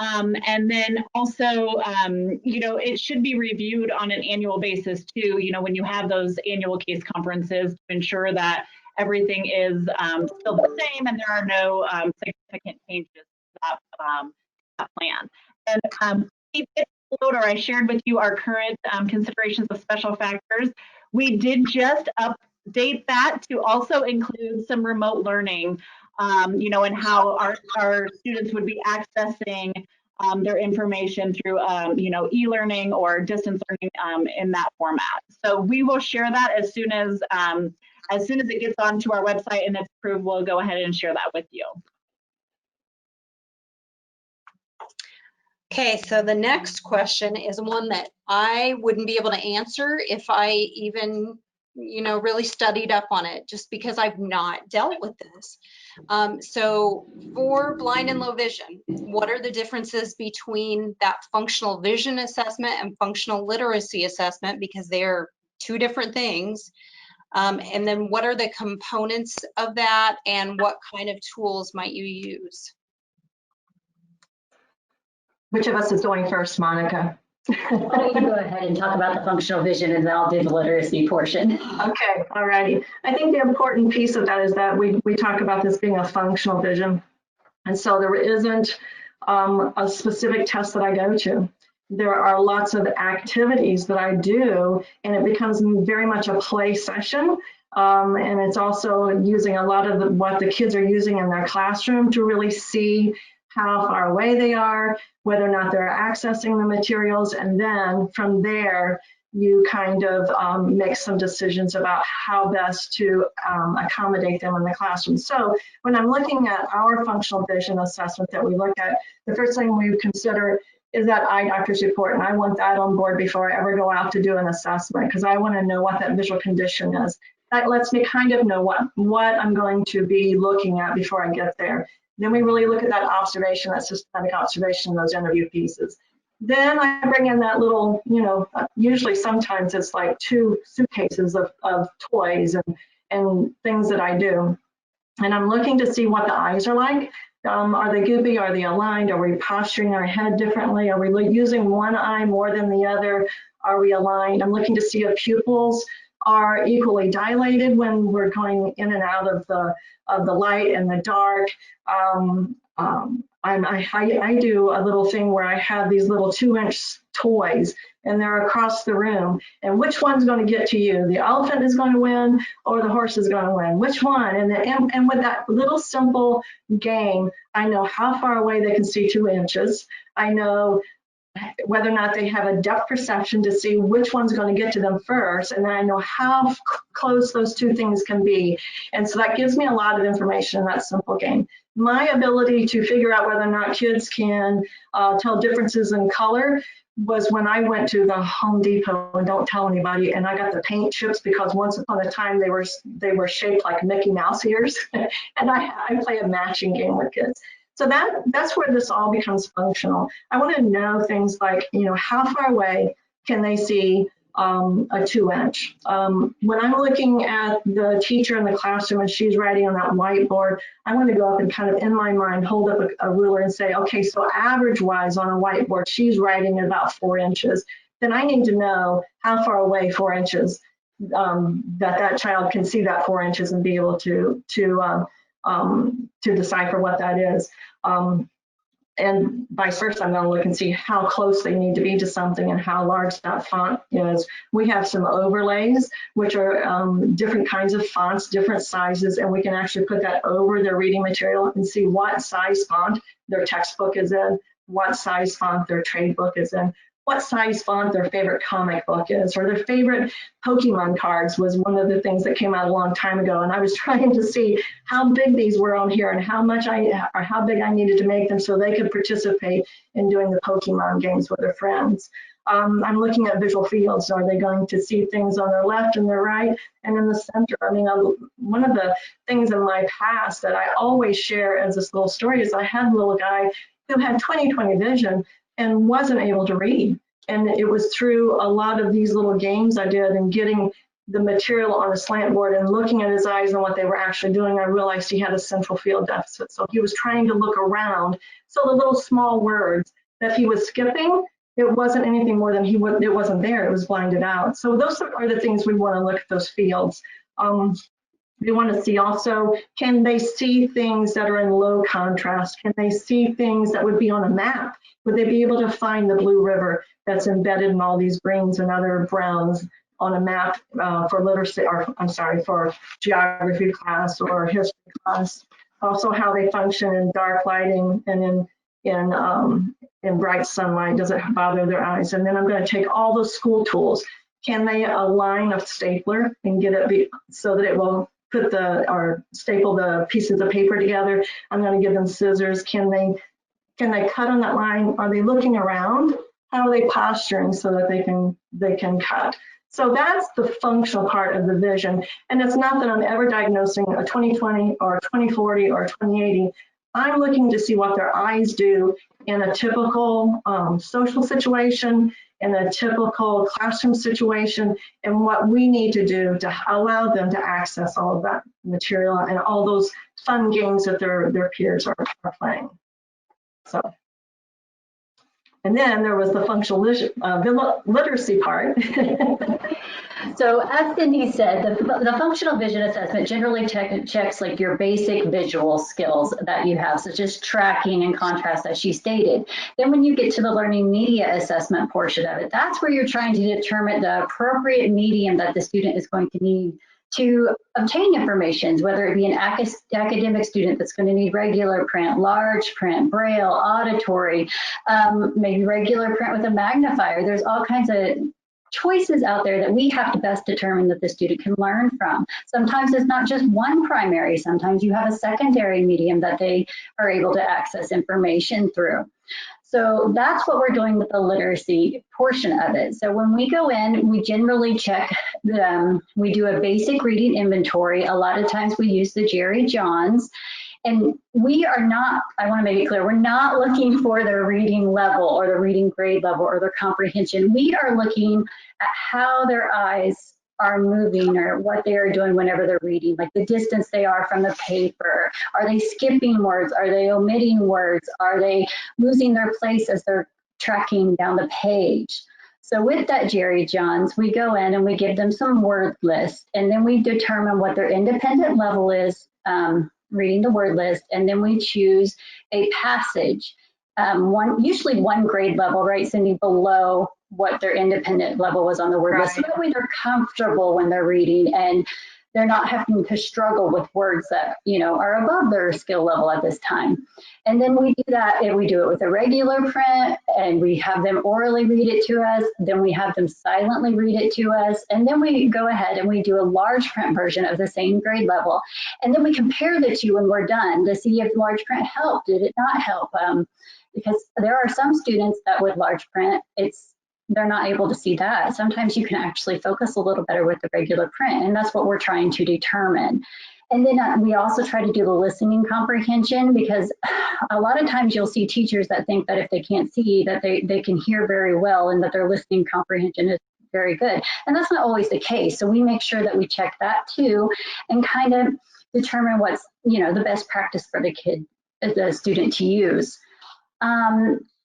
And then also, you know, it should be reviewed on an annual basis too, you know, when you have those annual case conferences, to ensure that everything is still the same and there are no significant changes to that plan. And or I shared with you our current considerations of special factors. We did just update that to also include some remote learning, you know, and how our students would be accessing their information through, you know, e-learning or distance learning in that format. So we will share that as soon as it gets onto our website and it's approved, we'll go ahead and share that with you. Okay, so the next question is one that I wouldn't be able to answer if I even, you know, really studied up on it, just because I've not dealt with this. So for blind and low vision, what are the differences between that functional vision assessment and functional literacy assessment? Because they're two different things. And then what are the components of that, and what kind of tools might you use? Which of us is going first, Monica? Why don't you go ahead and talk about the functional vision, and then I'll do the literacy portion. Okay, all righty. I think the important piece of that is that we talk about this being a functional vision. And so there isn't a specific test that I go to. There are lots of activities that I do, and it becomes very much a play session. And it's also using a lot of what the kids are using in their classroom to really see how far away they are, whether or not they're accessing the materials, and then from there, you kind of make some decisions about how best to accommodate them in the classroom. So when I'm looking at our functional vision assessment that we look at, the first thing we consider is that eye doctor's report, and I want that on board before I ever go out to do an assessment, because I want to know what that visual condition is. That lets me kind of know what I'm going to be looking at before I get there. Then we really look at that observation, that systematic observation, those interview pieces. Then I bring in that little, you know, usually sometimes it's like 2 suitcases of toys and things that I do. And I'm looking to see what the eyes are like. Are they goopy? Are they aligned? Are we posturing our head differently? Are we using one eye more than the other? Are we aligned? I'm looking to see if pupils are equally dilated when we're going in and out of the light and the dark. I do a little thing where I have these little 2-inch toys, and they're across the room. And which one's going to get to you? The elephant is going to win, or the horse is going to win? Which one? And with that little simple game, I know how far away they can see 2 inches. I know whether or not they have a depth perception to see which one's going to get to them first, and then I know how close those 2 things can be. And so that gives me a lot of information in that simple game. My ability to figure out whether or not kids can tell differences in color was when I went to the Home Depot, and don't tell anybody, and I got the paint chips, because once upon a time they were shaped like Mickey Mouse ears. And I play a matching game with kids. So that's where this all becomes functional. I want to know things like, you know, how far away can they see a 2-inch? When I'm looking at the teacher in the classroom and she's writing on that whiteboard, I want to go up and kind of in my mind hold up a ruler and say, okay, so average wise on a whiteboard, she's writing at about 4 inches. Then I need to know how far away 4 inches that child can see that 4 inches and be able to decipher what that is. And vice versa, I'm going to look and see how close they need to be to something and how large that font is. We have some overlays, which are different kinds of fonts, different sizes, and we can actually put that over their reading material and see what size font their textbook is in, what size font their trade book is in, what size font their favorite comic book is, or their favorite Pokemon cards was one of the things that came out a long time ago. And I was trying to see how big these were on here and how big I needed to make them so they could participate in doing the Pokemon games with their friends. I'm looking at visual fields. Are they going to see things on their left and their right and in the center? I mean, one of the things in my past that I always share as this little story is I had a little guy who had 20/20 vision and wasn't able to read. And it was through a lot of these little games I did and getting the material on a slant board and looking at his eyes and what they were actually doing, I realized he had a central field deficit. So he was trying to look around. So the little small words that he was skipping, it wasn't anything more than it wasn't there, it was blinded out. So those are the things we want to look at, those fields. We want to see also, can they see things that are in low contrast? Can they see things that would be on a map? Would they be able to find the Blue River that's embedded in all these greens and other browns on a map for literacy, or I'm sorry, for geography class or history class? Also how they function in dark lighting and in bright sunlight. Does it bother their eyes? And then I'm going to take all those school tools. Can they align a stapler and get it so that it will put or staple the pieces of paper together? I'm going to give them scissors. Can they cut on that line? Are they looking around? How are they posturing so that they can cut? So that's the functional part of the vision. And it's not that I'm ever diagnosing a 20/20 or 20/40 or 20/80. I'm looking to see what their eyes do in a typical social situation, in a typical classroom situation, and what we need to do to allow them to access all of that material and all those fun games that their peers are playing. So. And then there was the functional literacy part. So as Cindy said, the functional vision assessment generally checks like your basic visual skills that you have, such as tracking and contrast, as she stated. Then when you get to the learning media assessment portion of it, that's where you're trying to determine the appropriate medium that the student is going to need to obtain information, whether it be an academic student that's going to need regular print, large print, braille, auditory, maybe regular print with a magnifier. There's all kinds of choices out there that we have to best determine that the student can learn from. Sometimes it's not just one primary, sometimes you have a secondary medium that they are able to access information through. So that's what we're doing with the literacy portion of it. So when we go in, we generally check, we do a basic reading inventory. A lot of times we use the Jerry Johns. And we are not, I want to make it clear, we're not looking for their reading level or the reading grade level or their comprehension. We are looking at how their eyes are moving or what they are doing whenever they're reading, like the distance they are from the paper. Are they skipping words? Are they omitting words? Are they losing their place as they're tracking down the page? So with that Jerry Johns, we go in and we give them some word list, and then we determine what their independent level is, reading the word list, and then we choose a passage, usually one grade level, right, Cindy, below what their independent level was on the word list. So that way they're comfortable when they're reading and they're not having to struggle with words that, you know, are above their skill level at this time. And then we do that, and we do it with a regular print, and we have them orally read it to us, then we have them silently read it to us, and then we go ahead and we do a large print version of the same grade level. And then we compare the two when we're done to see if large print helped, did it not help? Because there are some students that with large print, they're not able to see that. Sometimes you can actually focus a little better with the regular print, and that's what we're trying to determine. And then we also try to do the listening comprehension, because a lot of times you'll see teachers that think that if they can't see, that they can hear very well and that their listening comprehension is very good. And that's not always the case. So we make sure that we check that too and kind of determine what's, you know, the best practice for the student to use.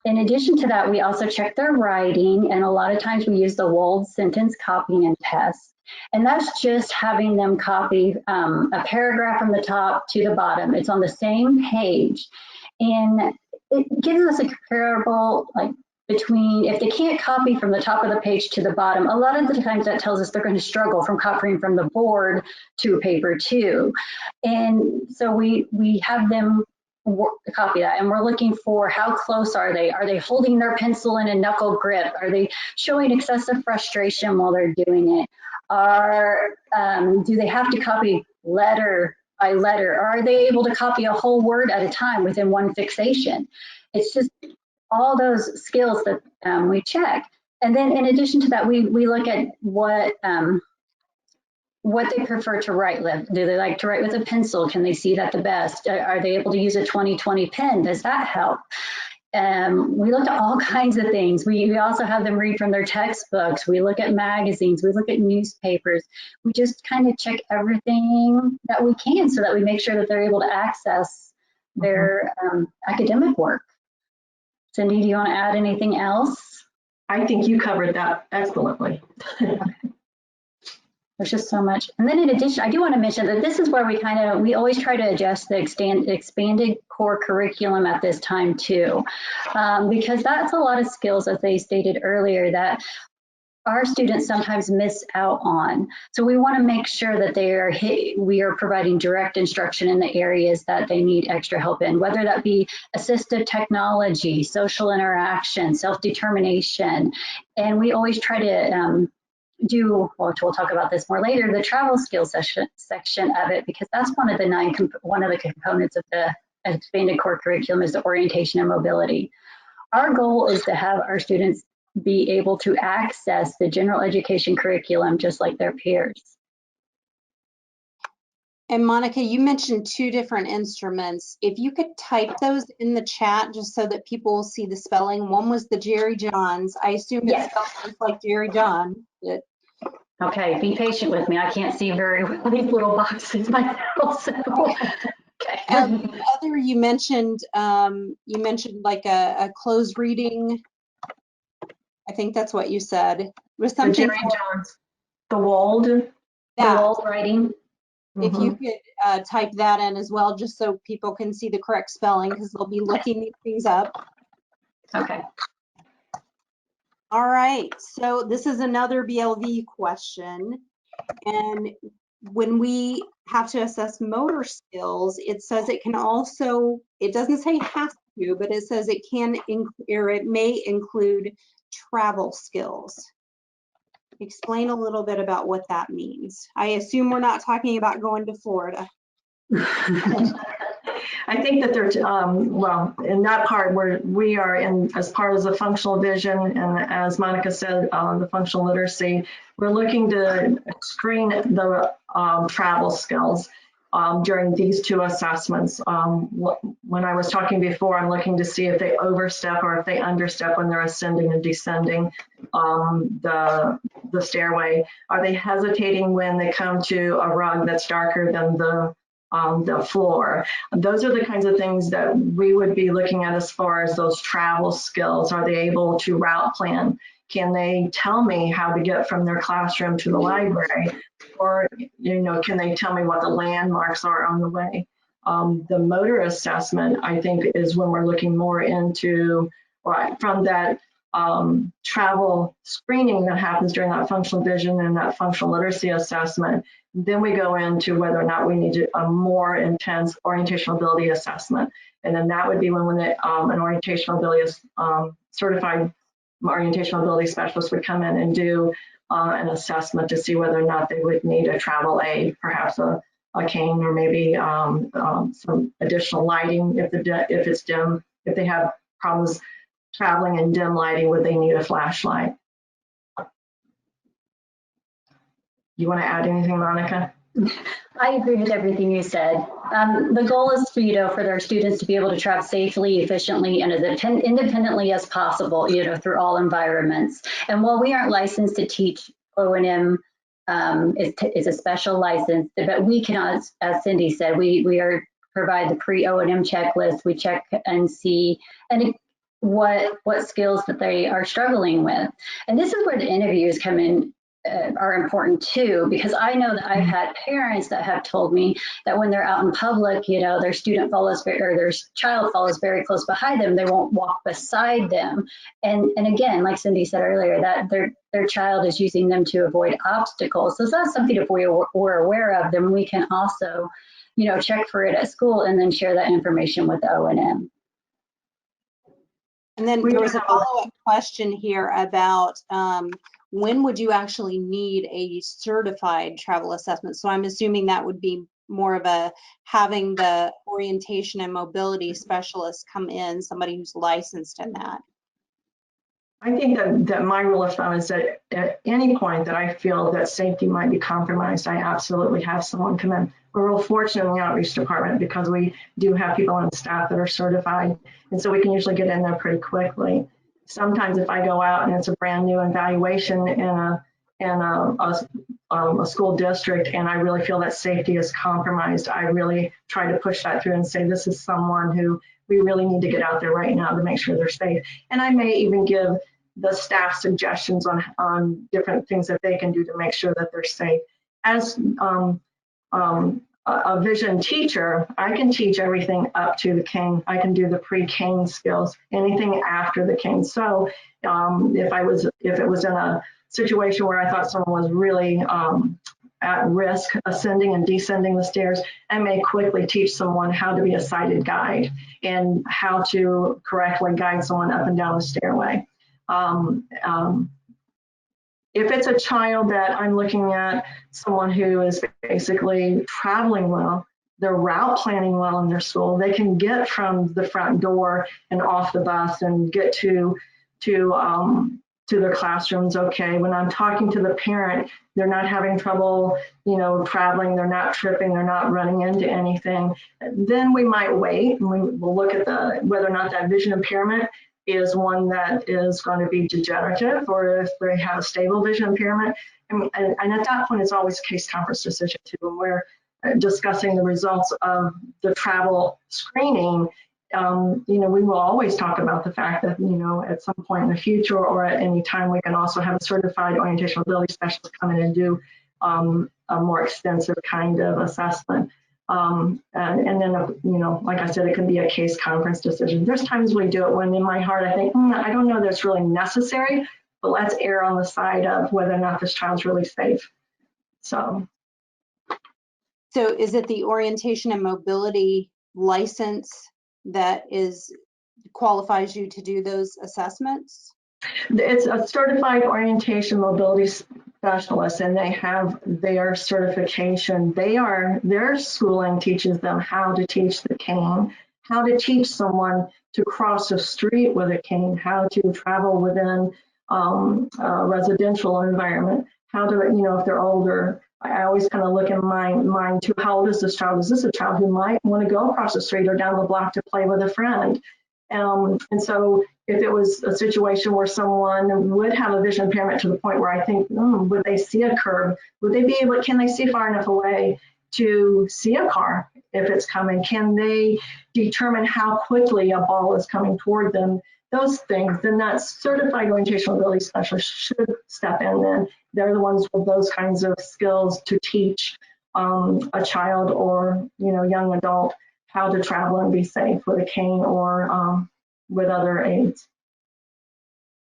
In addition to that, we also check their writing, and a lot of times we use the Wold sentence copying test. And that's just having them copy a paragraph from the top to the bottom. It's on the same page. And it gives us a comparable, like, between, if they can't copy from the top of the page to the bottom, a lot of the times that tells us they're going to struggle from copying from the board to a paper too. And so we have them copy that, and we're looking for how close are they? Are they holding their pencil in a knuckle grip? Are they showing excessive frustration while they're doing it? Do they have to copy letter by letter? Or are they able to copy a whole word at a time within one fixation? It's just all those skills that we check. And then in addition to that, we look at what they prefer to write with. Do they like to write with a pencil? Can they see that the best? Are they able to use a 20/20 pen? Does that help? We look at all kinds of things. We also have them read from their textbooks. We look at magazines. We look at newspapers. We just kind of check everything that we can so that we make sure that they're able to access their academic work. Cindy, do you want to add anything else? I think you covered that excellently. There's just so much. And then in addition, I do want to mention that this is where we always try to adjust the expanded core curriculum at this time too, because that's a lot of skills, as they stated earlier, that our students sometimes miss out on. So we want to make sure that we are providing direct instruction in the areas that they need extra help in, whether that be assistive technology, social interaction, self-determination. And we always try to we'll talk about this more later, the travel skills section of it, because that's one of the components of the expanded core curriculum is the orientation and mobility. Our goal is to have our students be able to access the general education curriculum just like their peers. And Monica, you mentioned 2 different instruments. If you could type those in the chat just so that people will see the spelling. One was the Jerry Johns. I assume it's spelled just like Jerry John. Okay, be patient with me. I can't see very well these little boxes myself. So. Okay. The other you mentioned like a closed reading. I think that's what you said. It was something. The Jerry Johns, the Wold. The Wold writing. If you could type that in as well, just so people can see the correct spelling, because they'll be looking these things up. Okay. All right, so this is another BLV question. And when we have to assess motor skills, it says it can also, it doesn't say has to, but it says it can, or it may include travel skills. Explain a little bit about what that means. I assume we're not talking about going to Florida. I think that there's, well, in that part where we are in as part of the functional vision, and as Monica said, the functional literacy, we're looking to screen the travel skills during these 2 assessments. When I was talking before, I'm looking to see if they overstep or if they understep when they're ascending and descending the stairway. Are they hesitating when they come to a rug that's darker than the floor? Those are the kinds of things that we would be looking at as far as those travel skills. Are they able to route plan? Can they tell me how to get from their classroom to the library? Or, can they tell me what the landmarks are on the way? The motor assessment, I think, is when we're looking more into, from that travel screening that happens during that functional vision and that functional literacy assessment. Then we go into whether or not we need a more intense orientational ability assessment. And then that would be when an orientational ability certified orientational ability specialist would come in and do an assessment to see whether or not they would need a travel aid, perhaps a cane, or maybe some additional lighting if it's dim. If they have problems traveling in dim lighting, would they need a flashlight? You want to add anything, Monica? I agree with everything you said. The goal is for their students to be able to travel safely, efficiently, and as independently as possible, through all environments. And while we aren't licensed to teach O&M, it's a special license, but we can, as Cindy said, we provide the pre-O&M checklist. We check and see what skills that they are struggling with. And this is where the interviews come in. Are important too, because I know that I've had parents that have told me that when they're out in public, their student follows or their child follows very close behind them, they won't walk beside them. And again, like Cindy said earlier, that their child is using them to avoid obstacles. So that's something if we're aware of, then we can also, check for it at school and then share that information with the O&M. And then there was a follow-up question here about when would you actually need a certified travel assessment? So I'm assuming that would be more of having the orientation and mobility specialist come in, somebody who's licensed in that. I think that my rule of thumb is that at any point that I feel that safety might be compromised, I absolutely have someone come in. We're real fortunate in the outreach department because we do have people on staff that are certified, and so we can usually get in there pretty quickly. Sometimes if I go out and it's a brand new evaluation in a school district and I really feel that safety is compromised, I really try to push that through and say, this is someone who we really need to get out there right now to make sure they're safe. And I may even give the staff suggestions on different things that they can do to make sure that they're safe. As a vision teacher, I can teach everything up to the cane. I can do the pre-cane skills, anything after the cane. So if it was in a situation where I thought someone was really at risk ascending and descending the stairs, I may quickly teach someone how to be a sighted guide and how to correctly guide someone up and down the stairway. If it's a child that I'm looking at, someone who is basically traveling well, they're route planning well in their school, they can get from the front door and off the bus and get to their classrooms okay. When I'm talking to the parent, they're not having trouble, traveling, they're not tripping, they're not running into anything. Then we might wait and we'll look at whether or not that vision impairment is one that is going to be degenerative or if they have a stable vision impairment. And at that point, it's always a case conference decision too, when we're discussing the results of the travel screening. We will always talk about the fact that, at some point in the future or at any time, we can also have a certified orientational ability specialist come in and do a more extensive kind of assessment. And then, like I said, it can be a case conference decision. There's times we do it when in my heart, I think, I don't know that's really necessary, but let's err on the side of whether or not this child's really safe. So is it the orientation and mobility license that qualifies you to do those assessments? It's a certified orientation mobility specialist, and they have their certification. Their schooling teaches them how to teach the cane, how to teach someone to cross a street with a cane, how to travel within a residential environment, how to, if they're older. I always kind of look in mind to how old is this child? Is this a child who might want to go across the street or down the block to play with a friend? And so if it was a situation where someone would have a vision impairment to the point where I think, would they see a curb? Can they see far enough away to see a car if it's coming? Can they determine how quickly a ball is coming toward them? Those things, then that certified orientational ability specialist should step in. Then they're the ones with those kinds of skills to teach a child or young adult how to travel and be safe with a cane or with other aids.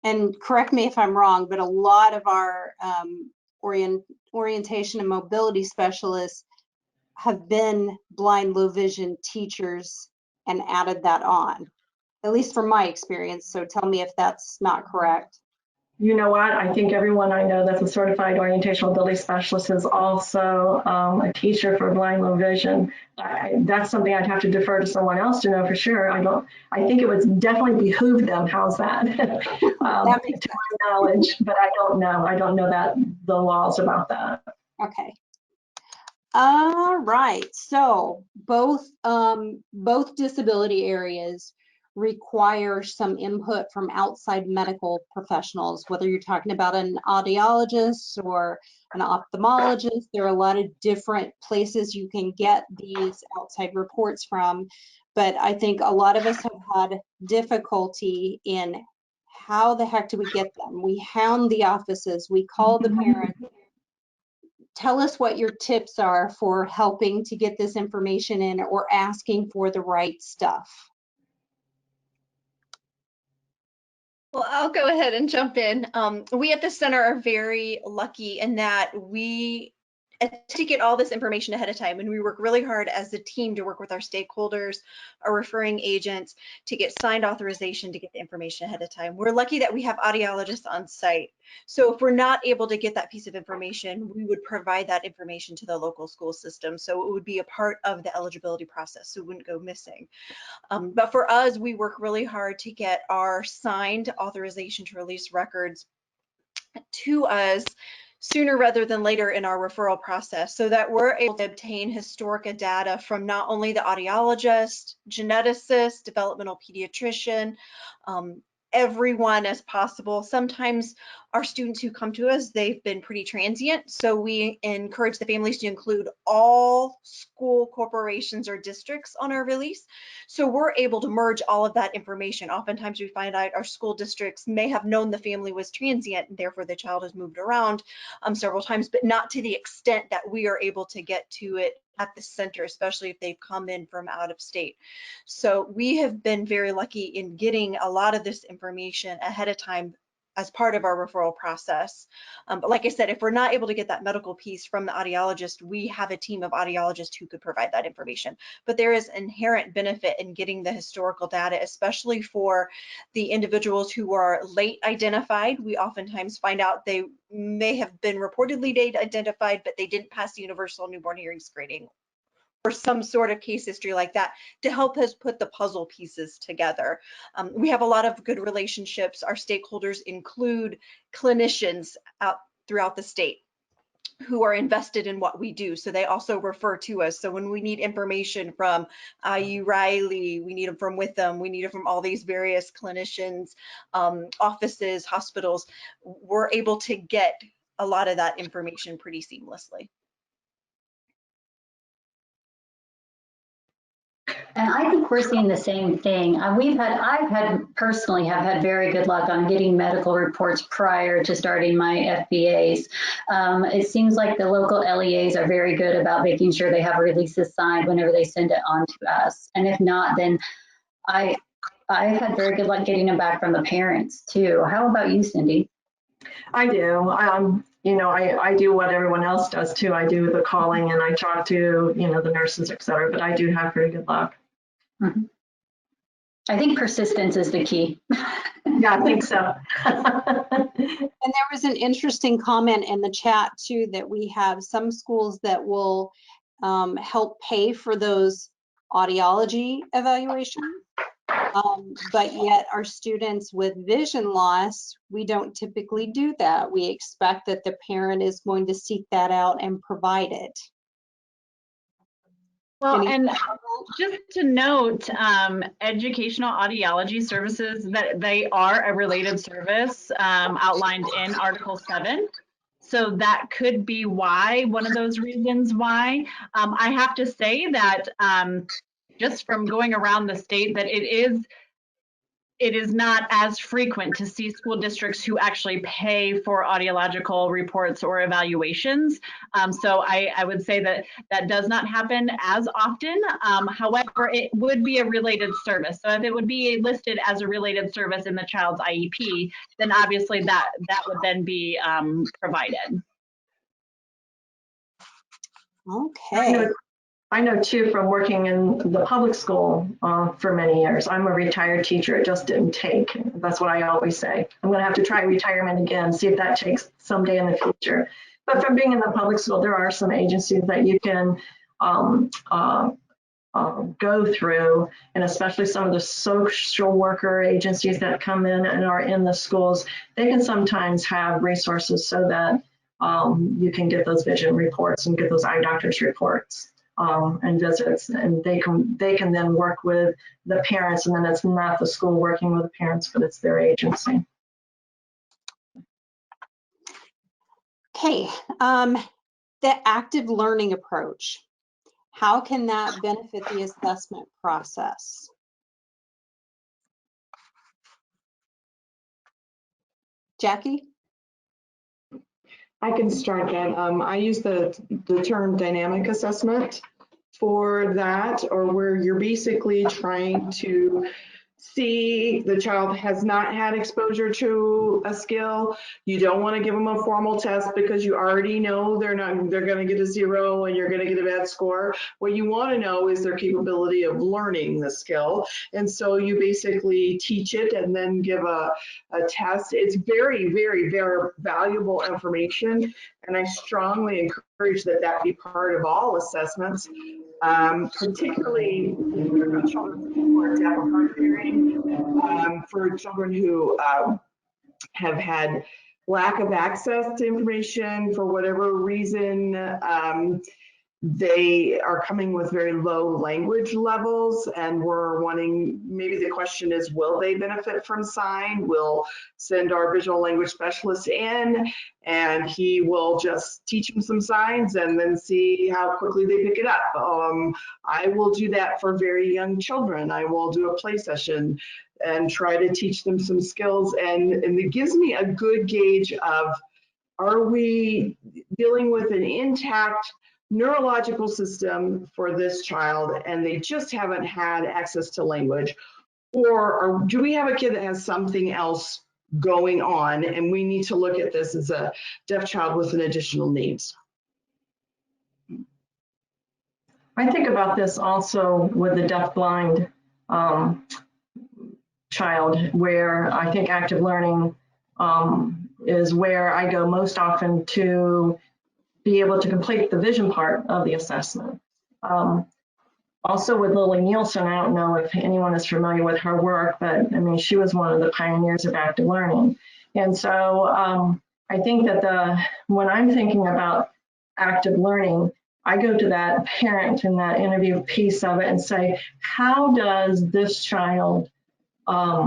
And correct me if I'm wrong, but a lot of our orientation and mobility specialists have been blind, low vision teachers and added that on, at least from my experience. So tell me if that's not correct. You know what? I think everyone I know that's a certified orientational ability specialist is also a teacher for blind, low vision. That's something I'd have to defer to someone else to know for sure. I think it would definitely behoove them. How's that? To my knowledge, but I don't know. I don't know the laws about that. Okay. All right. So both disability areas require some input from outside medical professionals, whether you're talking about an audiologist or an ophthalmologist. There are a lot of different places you can get these outside reports from, but I think a lot of us have had difficulty in how the heck do we get them? We hound the offices, we call the parents. Tell us what your tips are for helping to get this information in or asking for the right stuff. Well, I'll go ahead and jump in. We at the center are very lucky in that we And to get all this information ahead of time, and we work really hard as a team to work with our stakeholders, our referring agents, to get signed authorization to get the information ahead of time. We're lucky that we have audiologists on site. So if we're not able to get that piece of information, we would provide that information to the local school system. So it would be a part of the eligibility process, so it wouldn't go missing. But for us, we work really hard to get our signed authorization to release records to us sooner rather than later in our referral process, so that we're able to obtain historical data from not only the audiologist, geneticist, developmental pediatrician, everyone as possible. Sometimes our students who come to us, they've been pretty transient, so we encourage the families to include all school corporations or districts on our release. So we're able to merge all of that information. Oftentimes we find out our school districts may have known the family was transient, and therefore the child has moved around several times, but not to the extent that we are able to get to it at the center, especially if they've come in from out of state. So we have been very lucky in getting a lot of this information ahead of time as part of our referral process. But like I said, if we're not able to get that medical piece from the audiologist, we have a team of audiologists who could provide that information. But there is inherent benefit in getting the historical data, especially for the individuals who are late identified. We oftentimes find out they may have been reportedly late identified, but they didn't pass the universal newborn hearing screening or some sort of case history like that, to help us put the puzzle pieces together. We have a lot of good relationships. Our stakeholders include clinicians out throughout the state who are invested in what we do. So they also refer to us. So when we need information from IU Riley, we need them from Witham, we need it from all these various clinicians, offices, hospitals, we're able to get a lot of that information pretty seamlessly. And I think we're seeing the same thing. I've personally had very good luck on getting medical reports prior to starting my FBAs. It seems like the local LEAs are very good about making sure they have releases signed whenever they send it on to us. And if not, then I've had very good luck getting them back from the parents too. How about you, Cindy? I do. I do what everyone else does too. I do the calling and I talk to, the nurses, et cetera, but I do have pretty good luck. Mm-hmm. I think persistence is the key. Yeah, I think so. And there was an interesting comment in the chat too, that we have some schools that will help pay for those audiology evaluations. But yet our students with vision loss, we don't typically do that. We expect that the parent is going to seek that out and provide it. Well, and just to note, educational audiology services, that they are a related service outlined in Article 7. So that could be why, one of those reasons why. I have to say that just from going around the state, that it is not as frequent to see school districts who actually pay for audiological reports or evaluations. So I would say that does not happen as often. However, it would be a related service. So if it would be listed as a related service in the child's IEP, then obviously that would then be provided. Okay. I know too from working in the public school for many years. I'm a retired teacher. It just didn't take. That's what I always say. I'm going to have to try retirement again, see if that takes someday in the future. But from being in the public school, there are some agencies that you can go through, and especially some of the social worker agencies that come in and are in the schools. They can sometimes have resources so that you can get those vision reports and get those eye doctors reports. And visits, and they can then work with the parents, and then it's not the school working with the parents, but it's their agency. Okay, the active learning approach. How can that benefit the assessment process? Jackie? I can start that. I use the term dynamic assessment for that, or where you're basically trying to C, the child has not had exposure to a skill. You don't want to give them a formal test because you already know they're going to get a 0 and you're going to get a bad score. What you want to know is their capability of learning the skill. And so you basically teach it and then give a test. It's very, very, very valuable information. And I strongly encourage that be part of all assessments. Particularly for children who are deaf or hard of hearing, for children who have had lack of access to information for whatever reason. They are coming with very low language levels, and we're wanting, maybe the question is, will they benefit from sign? We'll send our visual language specialist in, and he will just teach them some signs and then see how quickly they pick it up. I will do that for very young children. I will do a play session and try to teach them some skills, and it gives me a good gauge of, are we dealing with an intact neurological system for this child and they just haven't had access to language, or do we have a kid that has something else going on and we need to look at this as a deaf child with an additional needs? I think about this also with the deaf-blind child, where I think active learning is where I go most often to be able to complete the vision part of the assessment. Also with Lily Nielsen, I don't know if anyone is familiar with her work, but I mean, she was one of the pioneers of active learning. And so I think that when I'm thinking about active learning, I go to that parent in that interview piece of it and say, how does this child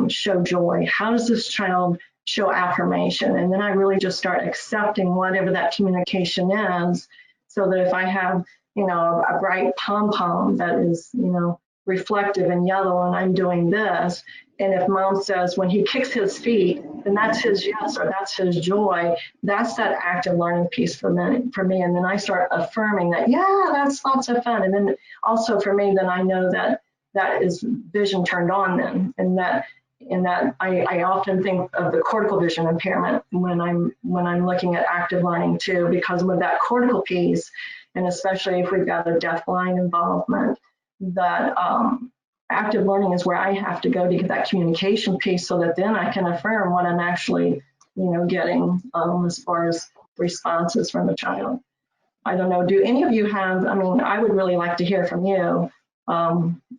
show joy? How does this child show affirmation? And then I really just start accepting whatever that communication is, so that if I have, a bright pom-pom that is, reflective and yellow, and I'm doing this, and if mom says when he kicks his feet, then that's his yes, or that's his joy, that's that active learning piece for me. And then I start affirming that, yeah, that's lots of fun. And then also for me, then I know that is vision turned on then, and that I often think of the cortical vision impairment when I'm looking at active learning too, because with that cortical piece, and especially if we've got a deaf-blind involvement, that active learning is where I have to go to get that communication piece, so that then I can affirm what I'm actually, getting as far as responses from the child. I don't know, do any of you have, I would really like to hear from you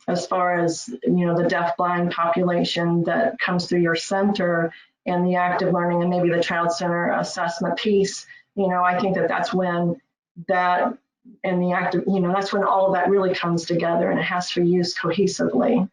as far as, the deaf-blind population that comes through your center and the active learning and maybe the child center assessment piece. I think that's when that and the active, that's when all of that really comes together, and it has to be used cohesively.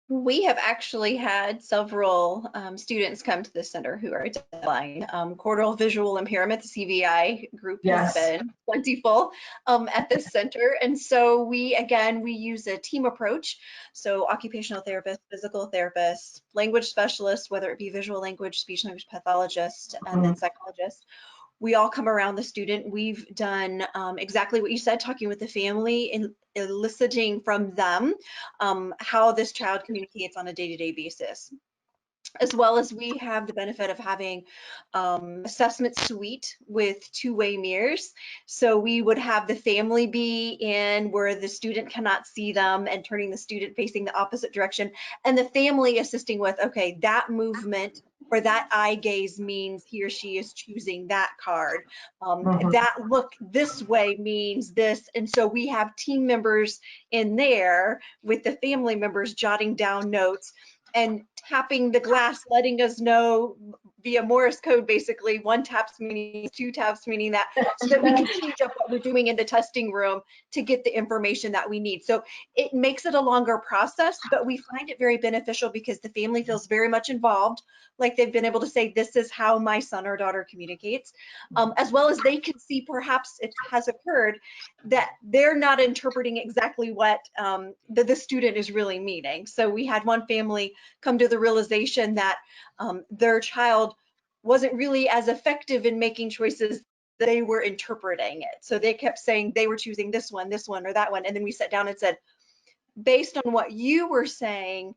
We have actually had several students come to the center who are deaf-blind. Cortical visual impairment, the CVI group, Yes. has been plentiful at this center. And so we use a team approach. So occupational therapist, physical therapist, language specialist, whether it be visual language, speech language pathologist, and then psychologist. We all come around the student. We've done exactly what you said, talking with the family and eliciting from them how this child communicates on a day-to-day basis. As well as we have the benefit of having assessment suite with two-way mirrors. So we would have the family be in where the student cannot see them and turning the student facing the opposite direction, and the family assisting with, okay, that movement or that eye gaze means he or she is choosing that card. That look this way means this. And so we have team members in there with the family members jotting down notes and tapping the glass, letting us know via Morse code, basically, 1 taps meaning 2 taps meaning that, so that we can change up what we're doing in the testing room to get the information that we need. So it makes it a longer process, but we find it very beneficial because the family feels very much involved, like they've been able to say, this is how my son or daughter communicates, as well as they can see perhaps it has occurred that they're not interpreting exactly what the student is really meaning. So we had one family come to the realization that their child wasn't really as effective in making choices. They were interpreting it. So they kept saying they were choosing this one, or that one. And then we sat down and said, based on what you were saying,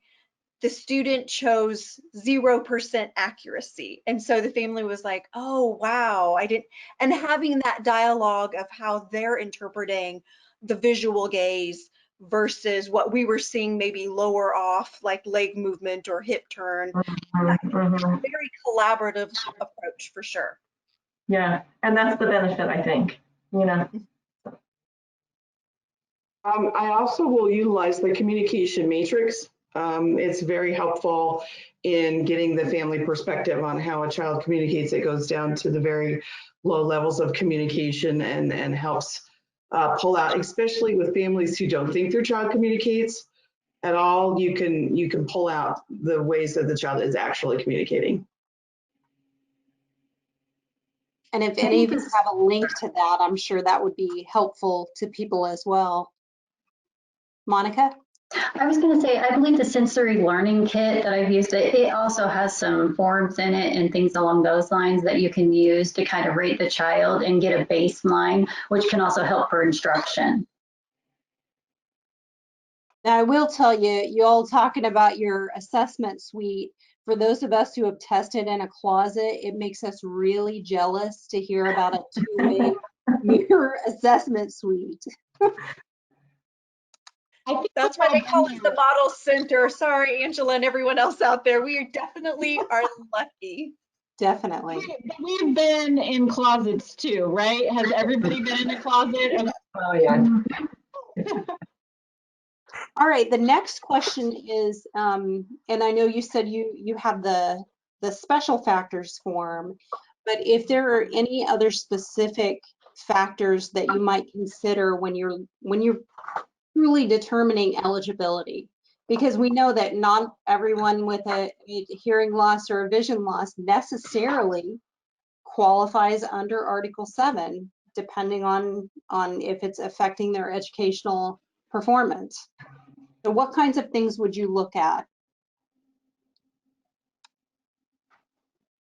the student chose 0% accuracy. And so the family was like, oh, wow, I didn't, and having that dialogue of how they're interpreting the visual gaze versus what we were seeing maybe lower off, like leg movement or hip turn. Very collaborative approach for sure. Yeah, and that's the benefit, I think, you know. I also will utilize the communication matrix. It's very helpful in getting the family perspective on how a child communicates. It goes down to the very low levels of communication and helps pull out, especially with families who don't think their child communicates at all. You can pull out the ways that the child is actually communicating. And if any of you have a link to that, I'm sure that would be helpful to people as well. Monica? I was going to say, I believe the sensory learning kit that I've used, it also has some forms in it and things along those lines that you can use to kind of rate the child and get a baseline, which can also help for instruction. Now, I will tell you, you all talking about your assessment suite, for those of us who have tested in a closet, it makes us really jealous to hear about a two-way mirror assessment suite. That's why they call us the model center. Sorry, Angela and everyone else out there. We definitely are lucky. Definitely. We've been in closets too, right? Has everybody been in a closet? Oh, yeah. All right, the next question is, and I know you said you have the special factors form, but if there are any other specific factors that you might consider when you're truly determining eligibility, because we know that not everyone with a hearing loss or a vision loss necessarily qualifies under Article 7, depending on if it's affecting their educational performance. So what kinds of things would you look at?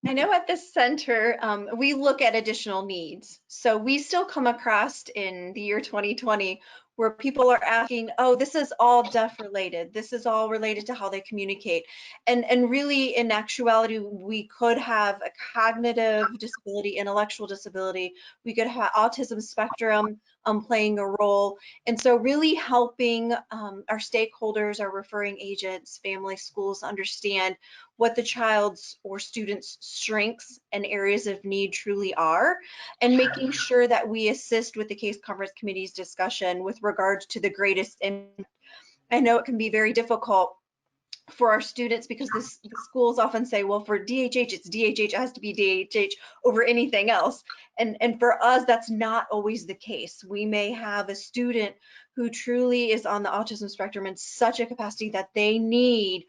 I know at the center, we look at additional needs. So we still come across in the year 2020 where people are asking, oh, this is all deaf related. This is all related to how they communicate. And really, in actuality, we could have a cognitive disability, intellectual disability. We could have autism spectrum playing a role. And so really helping our stakeholders, our referring agents, family, schools understand what the child's or student's strengths and areas of need truly are, and making sure that we assist with the case conference committee's discussion with regards to the greatest impact. I know it can be very difficult for our students because the schools often say, well, for DHH, it's DHH, it has to be DHH over anything else. And for us, that's not always the case. We may have a student who truly is on the autism spectrum in such a capacity that they need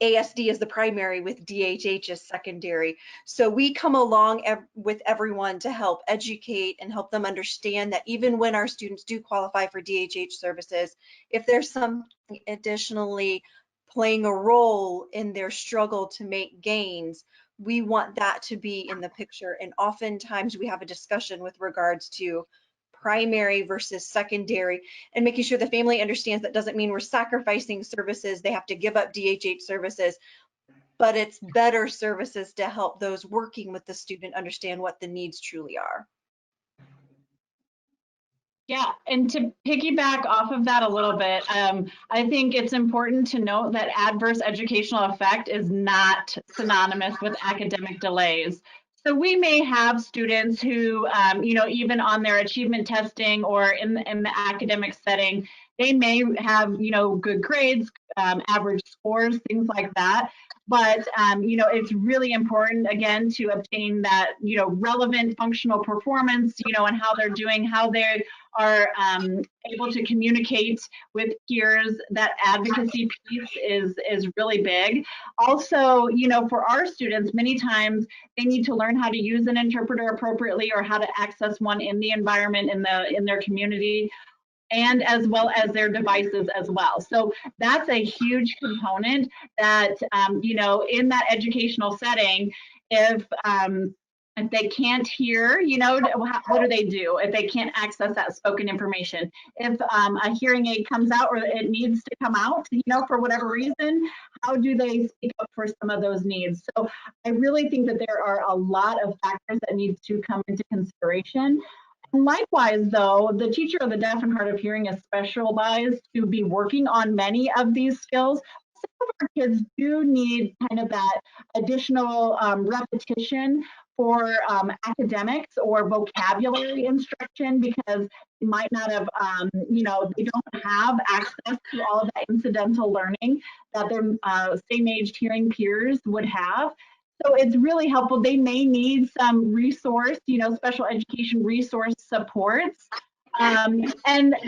ASD as the primary with DHH as secondary. So we come along with everyone to help educate and help them understand that even when our students do qualify for DHH services, if there's something additionally playing a role in their struggle to make gains, we want that to be in the picture. And oftentimes we have a discussion with regards to primary versus secondary, and making sure the family understands that doesn't mean we're sacrificing services. They have to give up DHH services, but it's better services to help those working with the student understand what the needs truly are. Yeah, and to piggyback off of that a little bit, I think it's important to note that adverse educational effect is not synonymous with academic delays. So we may have students who, even on their achievement testing or in the academic setting, they may have, good grades, average scores, things like that. But, it's really important, again, to obtain that, relevant functional performance, and how they're doing, how they are able to communicate with peers. That advocacy piece is really big. Also, for our students, many times they need to learn how to use an interpreter appropriately or how to access one in the environment, in their community, and as well as their devices as well. So that's a huge component that, in that educational setting, if If they can't hear, you know, what do they do if they can't access that spoken information? If a hearing aid comes out or it needs to come out, you know, for whatever reason, how do they speak up for some of those needs? So I really think that there are a lot of factors that need to come into consideration. And likewise, though, the teacher of the deaf and hard of hearing is specialized to be working on many of these skills. Some of our kids do need kind of that additional repetition for academics or vocabulary instruction, because they might not have, you know, they don't have access to all of that incidental learning that their same-aged hearing peers would have. So it's really helpful. They may need some resource, you know, special education resource supports. And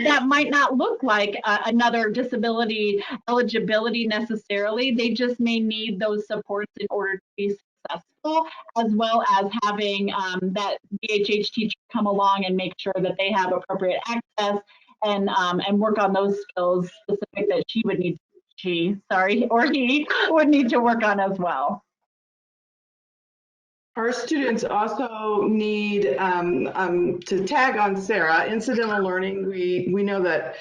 that might not look like another disability eligibility necessarily. They just may need those supports in order to be successful, as well as having that BHH teacher come along and make sure that they have appropriate access and work on those skills specific that he would need to work on as well. Our students also need, to tag on Sarah, incidental learning. We know that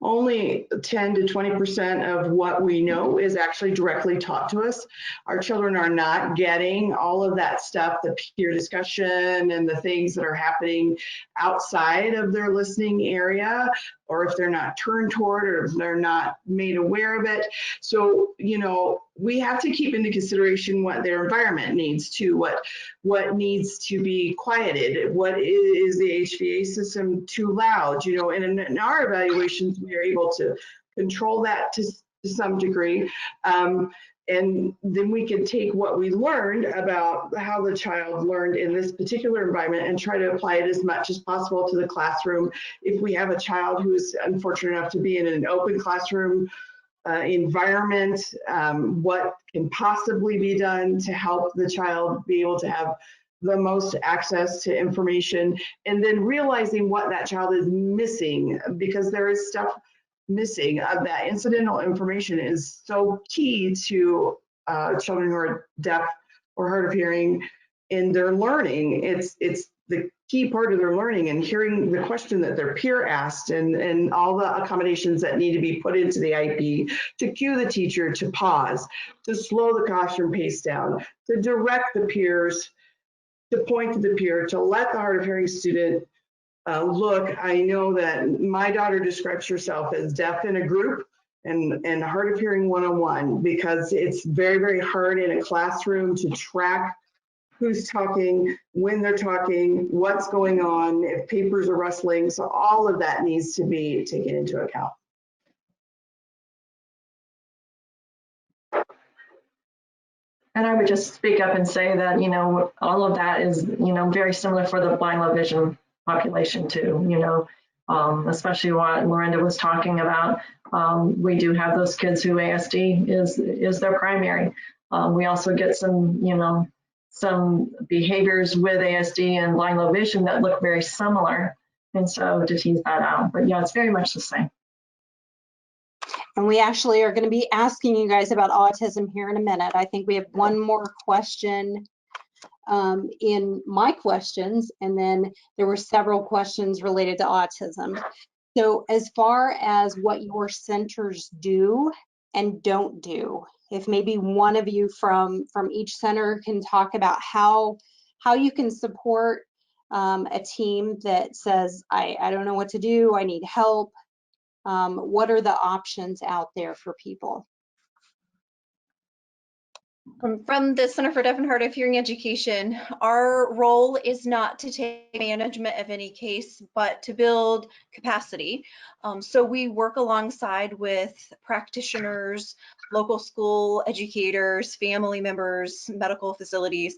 only 10 to 20% of what we know is actually directly taught to us. Our children are not getting all of that stuff, the peer discussion and the things that are happening outside of their listening area, or if they're not turned toward, or if they're not made aware of it. So, you know, we have to keep into consideration what their environment needs to, what needs to be quieted, what is the HVA system too loud, you know, and in our evaluations, we are able to control that to some degree. And then we can take what we learned about how the child learned in this particular environment and try to apply it as much as possible to the classroom. If we have a child who is unfortunate enough to be in an open classroom environment, what can possibly be done to help the child be able to have the most access to information, and then realizing what that child is missing, because there is stuff missing. That incidental information is so key to children who are deaf or hard of hearing in their learning. It's the key part of their learning, and hearing the question that their peer asked, and all the accommodations that need to be put into the IEP to cue the teacher to pause, to slow the classroom pace down, to direct the peers, to point to the peer, to let the hard of hearing student look. I know that my daughter describes herself as deaf in a group and hard of hearing one-on-one, because it's very, very hard in a classroom to track who's talking, when they're talking, what's going on, if papers are rustling. So all of that needs to be taken into account. And I would just speak up and say that, you know, all of that is, you know, very similar for the blind low vision population too, you know, especially what Miranda was talking about. We do have those kids who ASD is their primary. We also get some, you know, some behaviors with ASD and blind low vision that look very similar. And so to tease that out, but yeah, it's very much the same. And we actually are going to be asking you guys about autism here in a minute. I think we have one more question in my questions, and then there were several questions related to autism. So as far as what your centers do and don't do, if maybe one of you from each center can talk about how you can support a team that says, I don't know what to do, I need help. What are the options out there for people? From the Center for Deaf and Hard of Hearing Education, our role is not to take management of any case, but to build capacity. So we work alongside with practitioners, local school educators, family members, medical facilities,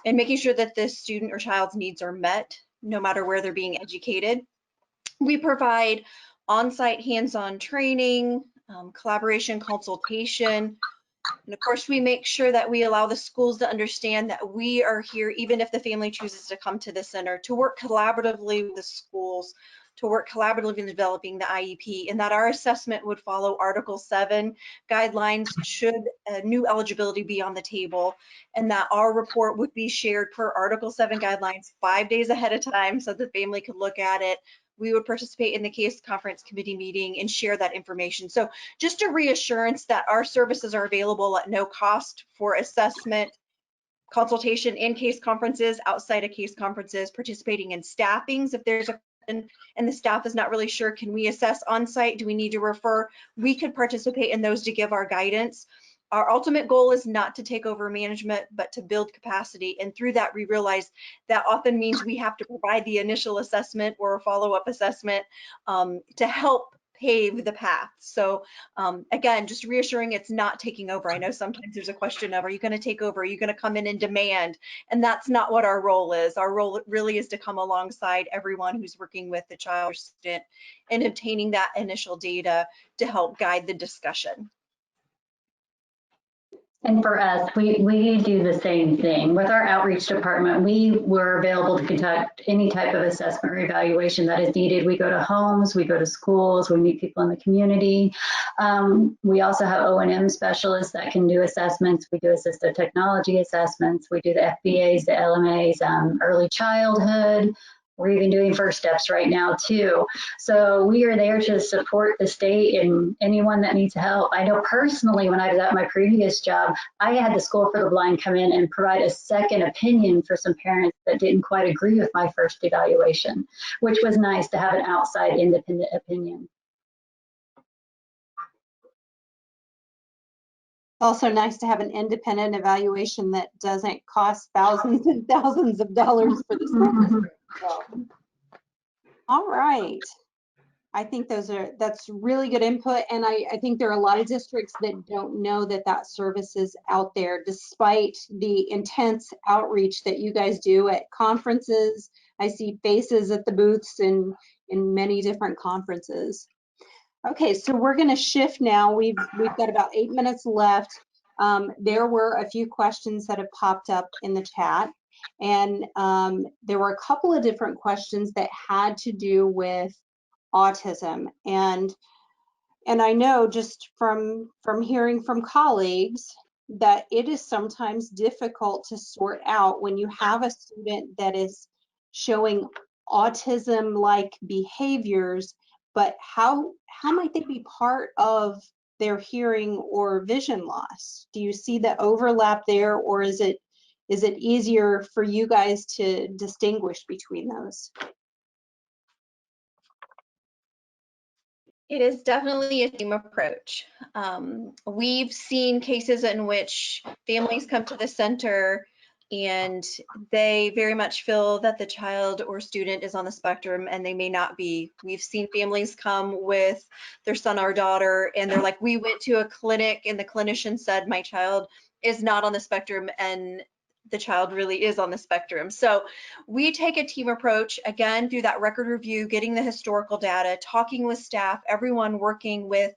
and making sure that the student or child's needs are met, no matter where they're being educated. We provide on-site hands-on training, collaboration, consultation, and of course, we make sure that we allow the schools to understand that we are here, even if the family chooses to come to the center, to work collaboratively with the schools to work collaboratively in developing the IEP, and that our assessment would follow Article 7 guidelines should new eligibility be on the table, and that our report would be shared per Article 7 guidelines 5 days ahead of time so the family could look at it. We would participate in the case conference committee meeting and share that information. So just a reassurance that our services are available at no cost for assessment, consultation in case conferences, outside of case conferences, participating in staffings. If there's a and the staff is not really sure, can we assess on site? Do we need to refer? We could participate in those to give our guidance. Our ultimate goal is not to take over management, but to build capacity. And through that, we realize that often means we have to provide the initial assessment or a follow-up assessment to help pave the path. So again, just reassuring it's not taking over. I know sometimes there's a question of, are you going to take over? Are you going to come in and demand? And that's not what our role is. Our role really is to come alongside everyone who's working with the child or student and obtaining that initial data to help guide the discussion. And for us, we do the same thing. With our outreach department, we were available to conduct any type of assessment or evaluation that is needed. We go to homes, we go to schools, we meet people in the community. We also have O&M specialists that can do assessments. We do assistive technology assessments. We do the FBAs, the LMAs, early childhood. We're even doing first steps right now too. So we are there to support the state and anyone that needs help. I know personally when I was at my previous job, I had the School for the Blind come in and provide a second opinion for some parents that didn't quite agree with my first evaluation, which was nice to have an outside independent opinion. Also nice to have an independent evaluation that doesn't cost thousands and thousands of dollars for the school district. So, all right. I think that's really good input. And I think there are a lot of districts that don't know that that service is out there, despite the intense outreach that you guys do at conferences. I see faces at the booths in many different conferences. Okay, so we're going to shift now. We've got about 8 minutes left. There were a few questions that have popped up in the chat, and there were a couple of different questions that had to do with autism. And I know just from hearing from colleagues that it is sometimes difficult to sort out when you have a student that is showing autism-like behaviors, but how might they be part of their hearing or vision loss? Do you see the overlap there, or is it easier for you guys to distinguish between those? It is definitely a team approach. We've seen cases in which families come to the center and they very much feel that the child or student is on the spectrum, and they may not be. We've seen families come with their son or daughter and they're like, we went to a clinic and the clinician said my child is not on the spectrum, and the child really is on the spectrum. So we take a team approach, again, through that record review, getting the historical data, talking with staff, everyone working with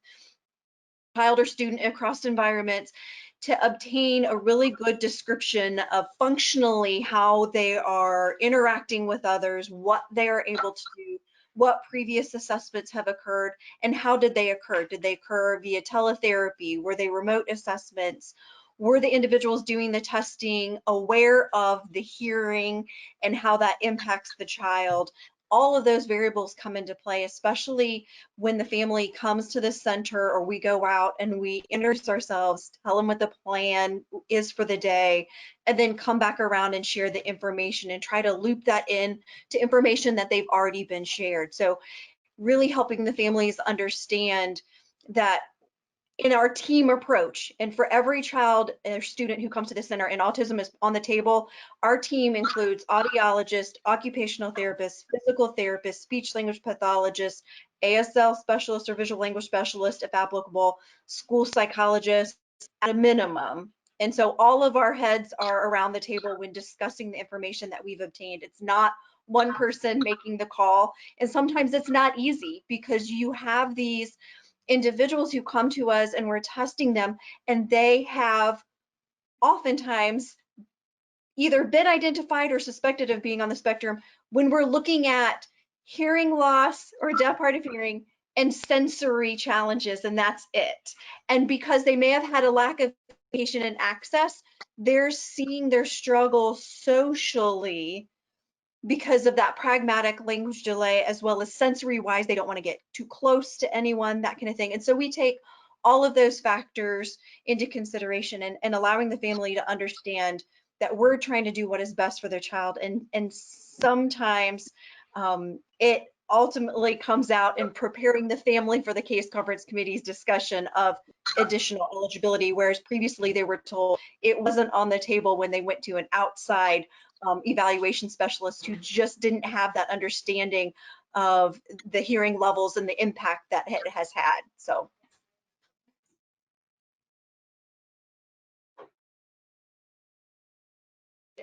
child or student across environments to obtain a really good description of functionally how they are interacting with others, what they are able to do, what previous assessments have occurred, and how did they occur? Did they occur via teletherapy? Were they remote assessments? Were the individuals doing the testing aware of the hearing and how that impacts the child? All of those variables come into play, especially when the family comes to the center or we go out and we introduce ourselves, tell them what the plan is for the day, and then come back around and share the information and try to loop that in to information that they've already been shared. So really helping the families understand that in our team approach, and for every child or student who comes to the center and autism is on the table, our team includes audiologists, occupational therapists, physical therapists, speech language pathologists, ASL specialists or visual language specialists if applicable, school psychologists at a minimum. And so all of our heads are around the table when discussing the information that we've obtained. It's not one person making the call, and sometimes it's not easy because you have these individuals who come to us and we're testing them, and they have oftentimes either been identified or suspected of being on the spectrum when we're looking at hearing loss or deaf, hard of hearing, and sensory challenges, and that's it. And because they may have had a lack of communication and access, they're seeing their struggle socially because of that pragmatic language delay, as well as sensory wise, they don't want to get too close to anyone, that kind of thing. And so we take all of those factors into consideration and allowing the family to understand that we're trying to do what is best for their child. And sometimes it ultimately comes out in preparing the family for the case conference committee's discussion of additional eligibility, whereas previously they were told it wasn't on the table when they went to an outside evaluation specialist who just didn't have that understanding of the hearing levels and the impact that it has had. So.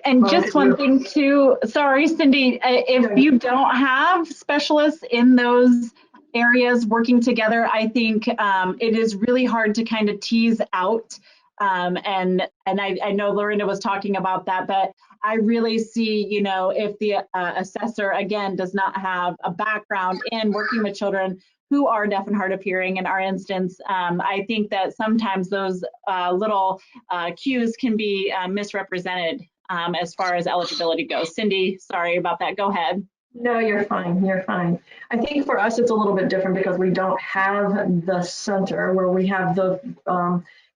And just one thing too, sorry, Cindy, if you don't have specialists in those areas working together, I think it is really hard to kind of tease out. And I know Lorinda was talking about that, but I really see, you know, if the assessor, again, does not have a background in working with children who are deaf and hard of hearing, in our instance, I think that sometimes those little cues can be misrepresented as far as eligibility goes. Cindy, sorry about that. Go ahead. No, you're fine. You're fine. I think for us, it's a little bit different because we don't have the center where we have the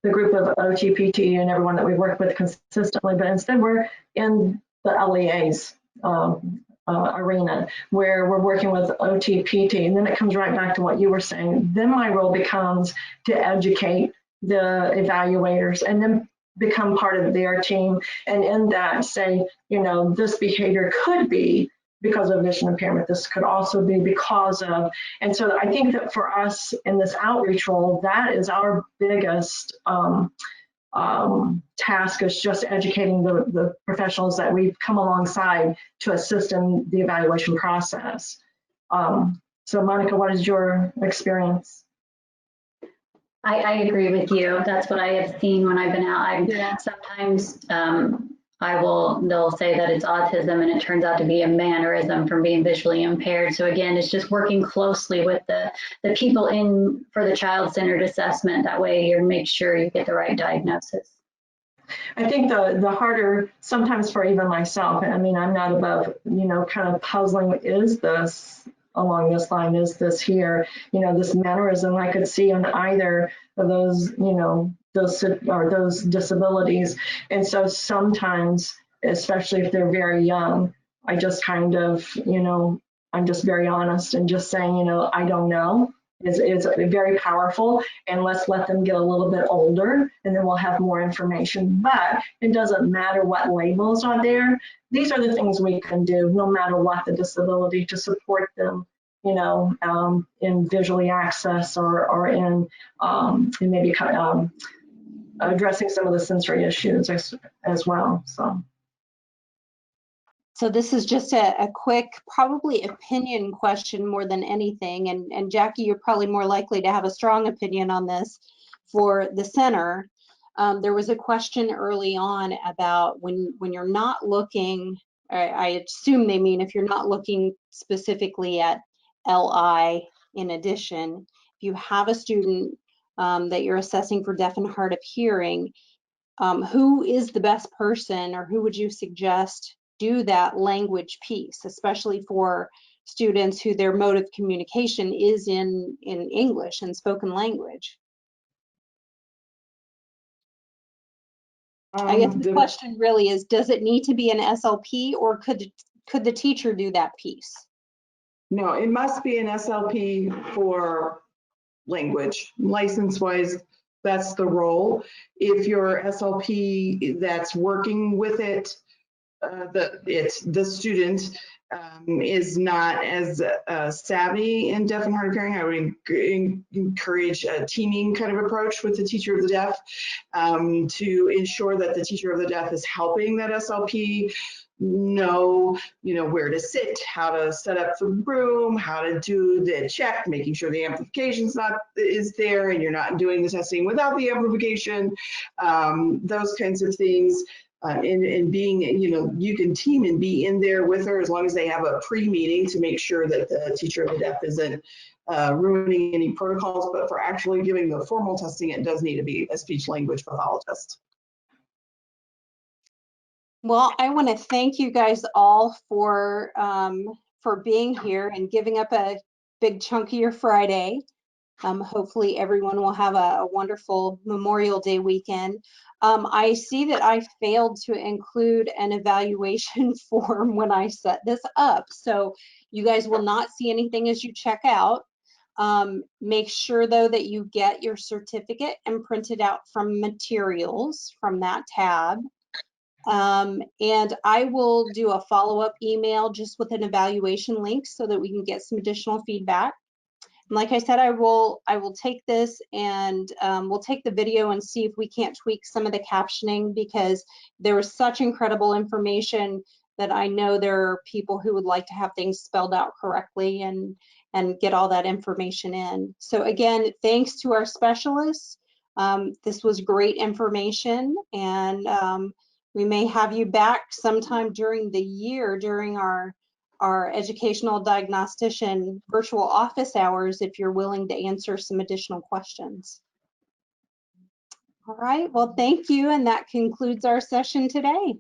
group of OTPT and everyone that we work with consistently, but instead we're in the LEA's arena where we're working with OTPT. And then it comes right back to what you were saying. Then my role becomes to educate the evaluators and then become part of their team. And in that say, you know, this behavior could be because of vision impairment. This could also be because of, and so I think that for us in this outreach role, that is our biggest task, is just educating the professionals that we've come alongside to assist in the evaluation process. So Monica, what is your experience? I agree with you. That's what I have seen when I've been out. Sometimes they'll say that it's autism and it turns out to be a mannerism from being visually impaired. So again, it's just working closely with the people in for the child-centered assessment. That way you make sure you get the right diagnosis. I think the harder sometimes for even myself, I mean, I'm not above, you know, kind of puzzling, is this along this line, is this here, you know, this mannerism I could see on either of those, you know, those disabilities. And so sometimes, especially if they're very young, I just kind of, you know, I'm just very honest and just saying, you know, I don't know, is very powerful. And let's let them get a little bit older and then we'll have more information. But it doesn't matter what labels are there. These are the things we can do no matter what the disability to support them, you know, in visually access or in maybe addressing some of the sensory issues as well. So this is just a quick, probably opinion question more than anything. And Jackie, you're probably more likely to have a strong opinion on this for the center. There was a question early on about when you're not looking, I assume they mean if you're not looking specifically at LI in addition, if you have a student that you're assessing for deaf and hard of hearing, who is the best person or who would you suggest do that language piece, especially for students who their mode of communication is in English and spoken language? I guess the question really is, does it need to be an SLP or could the teacher do that piece? No, it must be an SLP for language. License-wise, that's the role. If your SLP that's working with it, the student is not as savvy in deaf and hard of hearing, I would encourage a teaming kind of approach with the teacher of the deaf to ensure that the teacher of the deaf is helping that SLP know, you know, where to sit, how to set up the room, how to do the check, making sure the amplification is there and you're not doing the testing without the amplification, those kinds of things. and being, you can team and be in there with her as long as they have a pre-meeting to make sure that the teacher of the deaf isn't ruining any protocols. But for actually giving the formal testing, it does need to be a speech language pathologist. Well, I want to thank you guys all for being here and giving up a big chunk of your Friday. Hopefully everyone will have a wonderful Memorial Day weekend. I see that I failed to include an evaluation form when I set this up. So you guys will not see anything as you check out. Make sure though that you get your certificate and print it out from materials from that tab. And I will do a follow-up email just with an evaluation link so that we can get some additional feedback. And like I said, I will take this and we'll take the video and see if we can't tweak some of the captioning, because there was such incredible information that I know there are people who would like to have things spelled out correctly and get all that information in. So again, thanks to our specialists. This was great information, and we may have you back sometime during the year during our educational diagnostician virtual office hours if you're willing to answer some additional questions. All right, well, thank you, and that concludes our session today.